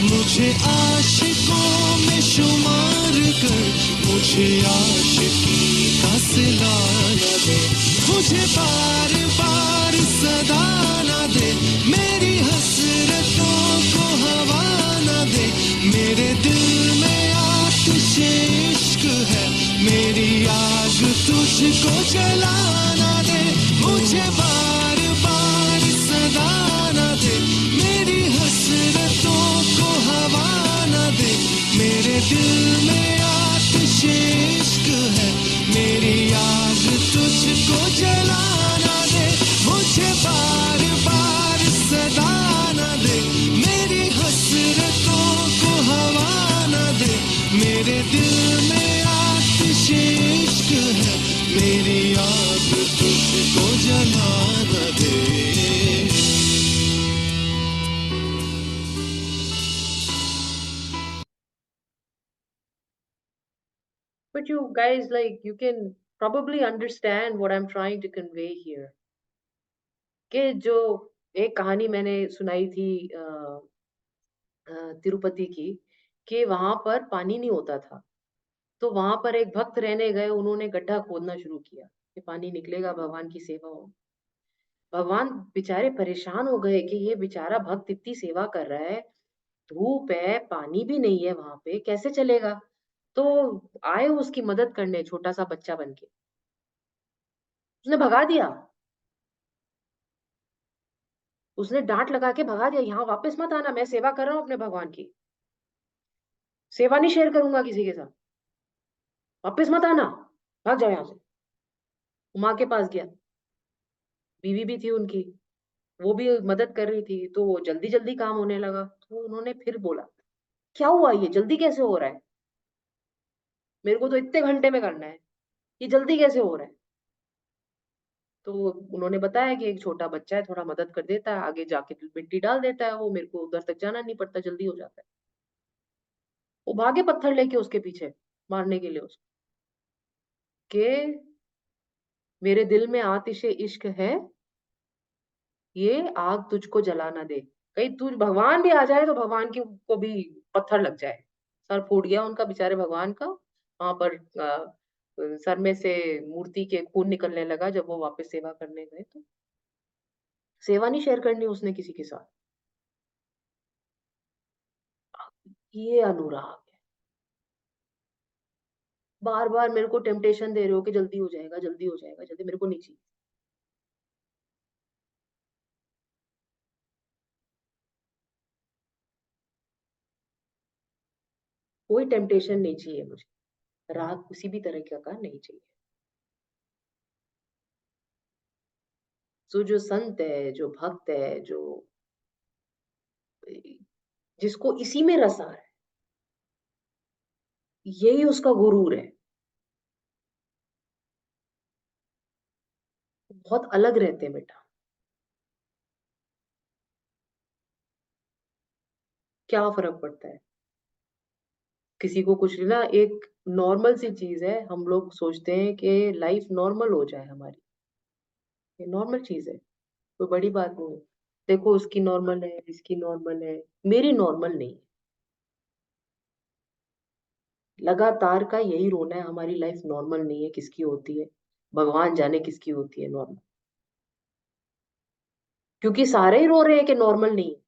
मुझे आशिकों में शुमार कर, मुझे आशिकी का सिला न दे, मुझे बार बार सदा न दे, मेरी हसरतों को हवा न दे, मेरे दिल में आतिश इश्क है, मेरी आग तुझको जला न दे, मुझे बार बार सदा न दे, मेरी हसरतों को हवा न दे, मेरे दिल में आतिश इश्क है, मेरी आग तुझको जला न दे, मुझे बार बार सदा न दे, मेरी हसरतों को हवा न दे, मेरे दिल में आतिश इश्क है, मेरी आग तुझको जला न दे। But you guys, like, you can probably understand what I'm trying to convey here. कि जो एक कहानी मैंने सुनाई थी तिरुपति की, कि वहां पर पानी नहीं होता था, तो वहां पर एक भक्त रहने गए, उन्होंने गड्ढा खोदना शुरू किया कि पानी निकलेगा, भगवान की सेवा हो। भगवान बेचारे परेशान हो गए कि ये बेचारा भक्त इतनी सेवा कर रहा है, धूप है, पानी भी नहीं है वहां पे, कैसे चलेगा? तो आए उसकी मदद करने, छोटा सा बच्चा बन के, उसने भगा दिया, उसने डांट लगा के भगा दिया, यहाँ वापस मत आना, मैं सेवा कर रहा हूँ अपने भगवान की, सेवा नहीं शेयर करूंगा किसी के साथ, वापस मत आना, भाग जाओ यहाँ से। वो माँ के पास गया, बीवी भी थी उनकी, वो भी मदद कर रही थी, तो वो जल्दी जल्दी काम होने लगा। तो उन्होंने फिर बोला, क्या हुआ, ये जल्दी कैसे हो रहा है? मेरे को तो इतने घंटे में करना है, ये जल्दी कैसे हो रहा है? तो उन्होंने बताया कि एक छोटा बच्चा है, थोड़ा मदद कर देता है, आगे जाके मिट्टी डाल देता है, वो मेरे को उधर तक जाना नहीं पड़ता, जल्दी हो जाता है। वो भागे पत्थर लेके उसके पीछे, मारने के लिए उसको, कि मेरे दिल में आतिशे इश्क है, ये आग तुझको जला ना दे। कहीं तुझ भगवान भी आ जाए तो भगवान की को भी पत्थर लग जाए। सर फूट गया उनका बेचारे भगवान का, वहां पर सर में से मूर्ति के खून निकलने लगा जब वो वापस सेवा करने गए। तो सेवा नहीं शेयर करनी उसने किसी के साथ, ये अनुराग है। बार बार मेरे को टेम्पटेशन दे रहे हो कि जल्दी हो जाएगा, जल्दी हो जाएगा, जल्दी, मेरे को नहीं चाहिए। कोई टेम्पटेशन नहीं चाहिए मुझे, राग किसी भी तरह का नहीं चाहिए। तो जो संत है, जो भक्त है, जो जिसको इसी में रस आ रहा है, यही उसका गुरूर है। बहुत अलग रहते हैं बेटा। क्या फर्क पड़ता है किसी को कुछ नहीं ना, एक नॉर्मल सी चीज है, हम लोग सोचते हैं कि लाइफ नॉर्मल हो जाए हमारी, ये नॉर्मल चीज है, कोई बड़ी बात नहीं है। देखो उसकी नॉर्मल है, इसकी नॉर्मल है, मेरी नॉर्मल नहीं है। लगातार का यही रोना है, हमारी लाइफ नॉर्मल नहीं है, किसकी होती है भगवान जाने किसकी होती है नॉर्मल, क्योंकि सारे ही रो रहे हैं कि नॉर्मल नहीं है।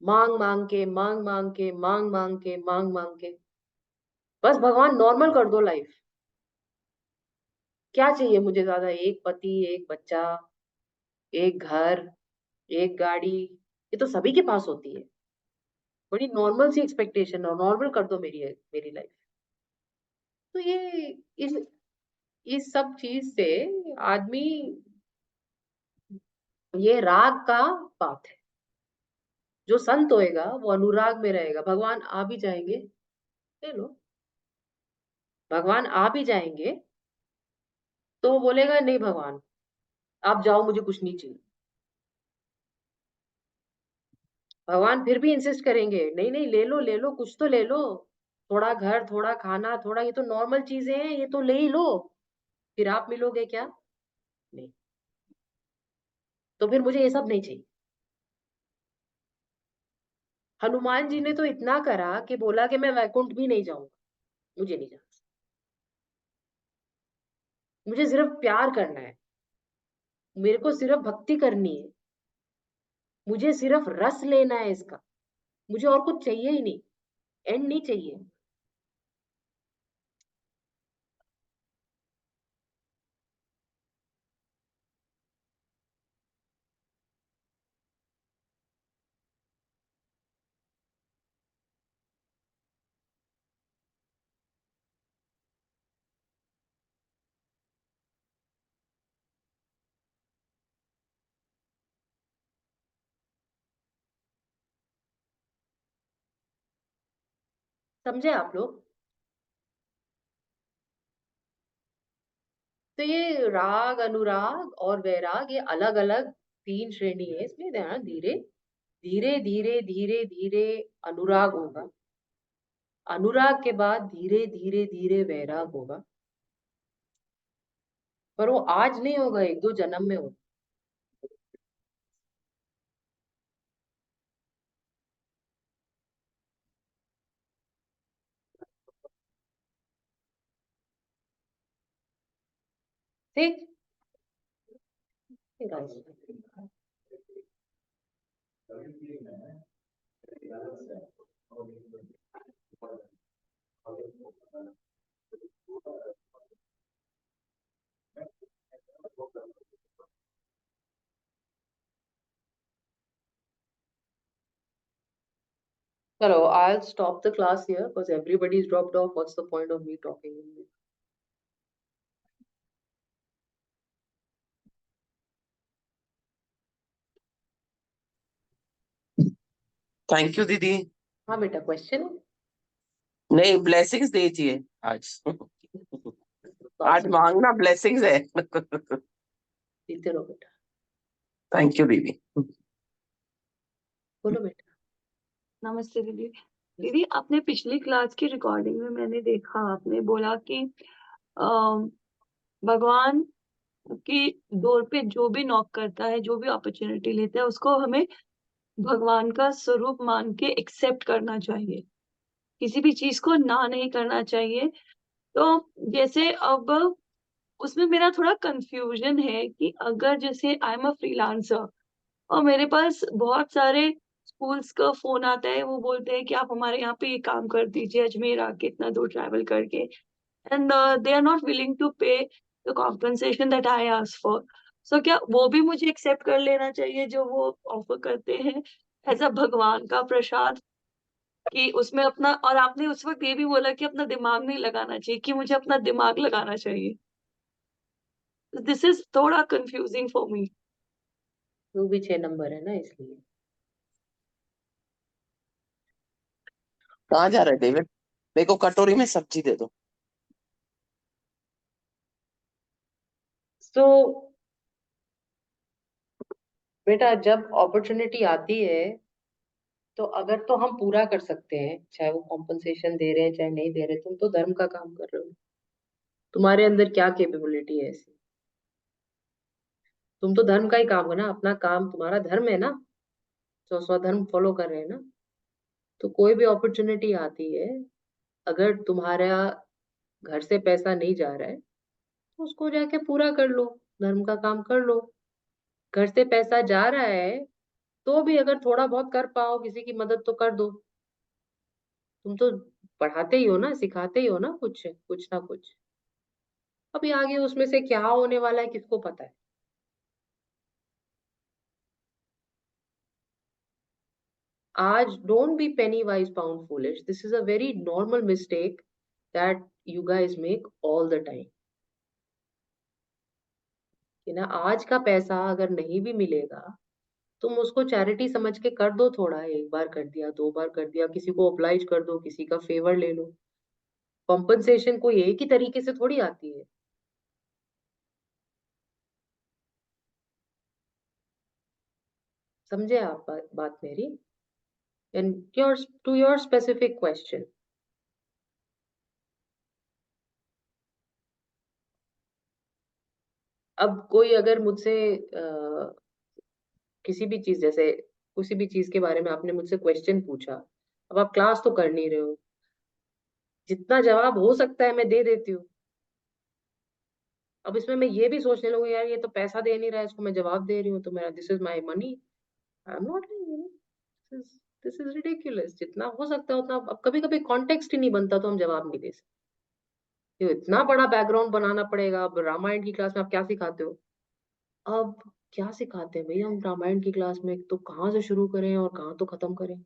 मांग मांग के, मांग मांग के, मांग मांग के, मांग मांग के, बस भगवान नॉर्मल कर दो लाइफ। क्या चाहिए मुझे ज्यादा, एक पति, एक बच्चा, एक घर, एक गाड़ी, ये तो सभी के पास होती है। बड़ी नॉर्मल सी एक्सपेक्टेशन, और नॉर्मल कर दो मेरी मेरी लाइफ। तो ये इस सब चीज से आदमी, ये राग का बात है। जो संत होएगा वो अनुराग में रहेगा, भगवान आ भी जाएंगे, ले लो, भगवान आ भी जाएंगे तो वो बोलेगा नहीं भगवान आप जाओ, मुझे कुछ नहीं चाहिए, भगवान फिर भी इंसिस्ट करेंगे, नहीं नहीं ले लो कुछ तो ले लो, थोड़ा घर, थोड़ा खाना, थोड़ा, ये तो नॉर्मल चीजें हैं, ये तो ले ही लो। फिर आप मिलोगे क्या? नहीं। तो फिर मुझे ये सब नहीं चाहिए। हनुमान जी ने तो इतना करा कि बोला कि मैं वैकुंठ भी नहीं जाऊंगा, मुझे नहीं जाना, मुझे सिर्फ प्यार करना है, मेरे को सिर्फ भक्ति करनी है, मुझे सिर्फ रस लेना है इसका, मुझे और कुछ चाहिए ही नहीं, एंड नहीं चाहिए। समझे आप लोग? तो ये राग, अनुराग और वैराग, ये अलग अलग 3 श्रेणी है, इसमें ध्यान, धीरे धीरे धीरे धीरे धीरे अनुराग होगा, अनुराग के बाद धीरे धीरे धीरे वैराग होगा, पर वो आज नहीं होगा, 1-2 जन्म में होगा। ठीक। Hello, I'll stop the class here because everybody's dropped off. What's the point of me talking? Thank you दीदी। हाँ बेटा, क्वेश्चन? नहीं, ब्लेसिंग्स दीजिए आज। आज मांगना ब्लेसिंग्स है। देते रहो बेटा। थैंक यू दीदी। बोलो बेटा। नमस्ते दीदी। दीदी, आपने पिछली क्लास की रिकॉर्डिंग में मैंने देखा, आपने बोला कि भगवान की डोर पे जो भी नॉक करता है, जो भी अपॉर्चुनिटी लेता है, उसको हमें भगवान का स्वरूप मान के एक्सेप्ट करना चाहिए, किसी भी चीज को ना नहीं करना चाहिए। तो जैसे अब उसमें मेरा थोड़ा कंफ्यूजन है कि अगर जैसे आई एम अ फ्रीलांसर और मेरे पास बहुत सारे स्कूल्स का फोन आता है, वो बोलते हैं कि आप हमारे यहाँ पे ये काम कर दीजिए, अजमेर आके इतना दूर ट्रैवल करके, and they are not willing to pay the compensation that I ask for. So क्या वो भी मुझे एक्सेप्ट कर लेना चाहिए जो वो ऑफर करते हैं एज अ भगवान का प्रसाद, कि उसमें अपना, और आपने उस वक्त ये भी बोला कि अपना दिमाग नहीं लगाना चाहिए, कि मुझे अपना दिमाग लगाना चाहिए। दिस इज थोड़ा कंफ्यूजिंग फॉर मी। तू भी 6 नंबर है ना, इसलिए। कहाँ जा रहे डेविड? मेरे को कटोरी में सब्जी दे दो। तो बेटा, जब अपॉर्चुनिटी आती है तो अगर तो हम पूरा कर सकते हैं, चाहे वो कॉम्पनसेशन दे रहे हैं चाहे नहीं दे रहे, तुम तो धर्म का काम कर रहे हो, तुम्हारे अंदर क्या कैपेबिलिटी है ऐसी? तुम तो धर्म का ही काम है ना, अपना काम तुम्हारा धर्म है ना, तो स्वधर्म फॉलो कर रहे हैं ना। तो कोई भी अपॉर्चुनिटी आती है, अगर तुम्हारा घर से पैसा नहीं जा रहा है तो उसको जाके पूरा कर लो, धर्म का काम कर लो। घर से पैसा जा रहा है तो भी अगर थोड़ा बहुत कर पाओ, किसी की मदद तो कर दो। तुम तो पढ़ाते ही हो ना, सिखाते ही हो ना, कुछ कुछ ना कुछ। अभी आगे उसमें से क्या होने वाला है किसको पता है। आज don't be Penney wise pound foolish, this is a very normal mistake that you guys make all the time. कि ना, आज का पैसा अगर नहीं भी मिलेगा, तुम उसको चैरिटी समझ के कर दो, थोड़ा, 1 बार कर दिया, 2 बार कर दिया, किसी को oblige कर दो, किसी का फेवर ले लो। कॉम्पनसेशन कोई एक ही तरीके से थोड़ी आती है। समझे आप बात मेरी? And to your specific question, अब कोई अगर मुझसे किसी भी चीज जैसे किसी भी चीज के बारे में आपने मुझसे क्वेश्चन पूछा, अब आप क्लास तो कर नहीं रहे हो, जितना जवाब हो सकता है मैं दे देती हूँ। अब इसमें मैं ये भी सोचने लगूं यार ये तो पैसा दे नहीं रहा है, इसको मैं जवाब दे रही हूँ तो मेरा this is my money, I am not, this is ridiculous. जितना हो सकता है उतना, अब कभी कभी कॉन्टेक्स्ट ही नहीं बनता तो हम जवाब नहीं दे सकते। ये इतना बड़ा बैकग्राउंड बनाना पड़ेगा। अब रामायण की क्लास में आप क्या सिखाते हो? अब क्या सिखाते हैं भाई हम रामायण की क्लास में, तो कहाँ से शुरू करें और कहाँ तो खत्म करें?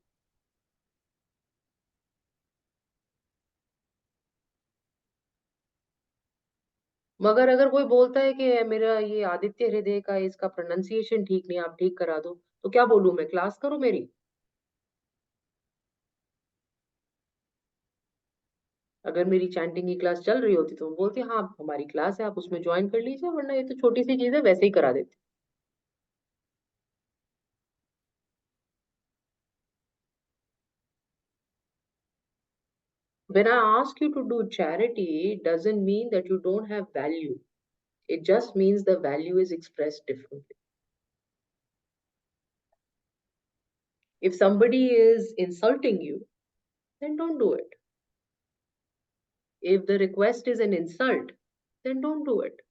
मगर अगर कोई बोलता है कि मेरा ये आदित्य हृदय का इसका प्रोनाउंसिएशन ठीक नहीं, आप ठीक करा दो, तो क्या बोलूं मैं, क्लास करो मेरी? अगर मेरी चैंटिंग की क्लास चल रही होती तो मैं बोलती हाँ हमारी क्लास है, आप उसमें ज्वाइन कर लीजिए, वरना ये तो छोटी सी चीज है, वैसे ही करा देती। When I ask you to do charity, it doesn't mean that you don't have value. It just means the value is expressed differently. If somebody is insulting you, then don't do it. If the request is an insult, then don't do it.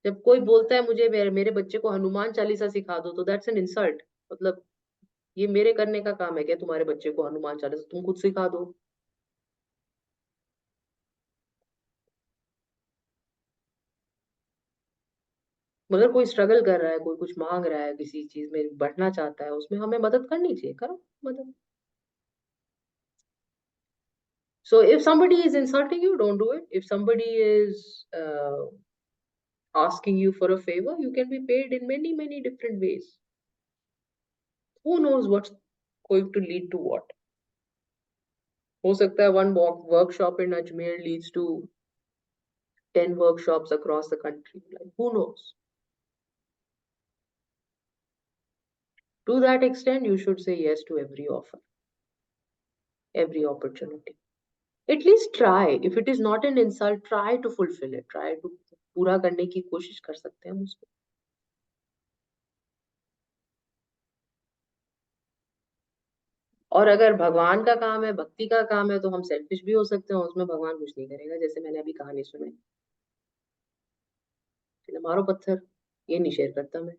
जब कोई बोलता है मुझे मेरे बच्चे को हनुमान चालीसा सिखा दो, तो दैट्स एन इंसल्ट। मतलब ये मेरे करने का काम है क्या तुम्हारे बच्चे को हनुमान चालीसा? तुम खुद सिखा दो। मगर कोई स्ट्रगल कर रहा है, कोई कुछ मांग रहा है, किसी चीज में बढ़ना चाहता है, उसमें हमें मदद करनी चाहिए, करो मदद। So if somebody is insulting you, don't do it. If somebody is asking you for a favor, you can be paid in many, many different ways. Who knows what's going to lead to what? हो सकता है one workshop in Ajmer leads to 10 workshops across the country. Like, who knows? To that extent, you should say yes to every offer, every opportunity. At least try. If it is not an insult, try to fulfill it. Try to पूरा करने की कोशिश कर सकते हैं हम उसको। और अगर भगवान का काम है, भक्ति का काम है, तो हम सेल्फिश भी हो सकते हैं, उसमें भगवान कुछ नहीं करेगा। जैसे मैंने अभी कहानी सुनाई, मारो पत्थर, ये नहीं शेयर करता मैं।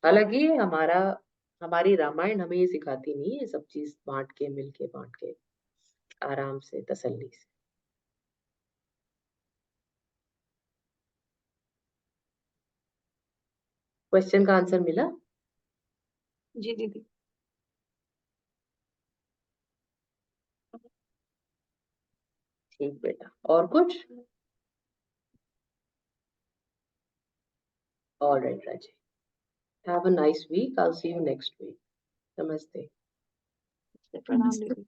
हालांकि हमारी रामायण हमें ये सिखाती नहीं है, सब चीज बांट के, मिलके, बांट के, आराम से, तसल्ली से। क्वेश्चन का आंसर मिला? जी दीदी। ठीक बेटा, और कुछ? All right, Raji. Have a nice week. I'll see you next week. Namaste. प्रणाम दीदी।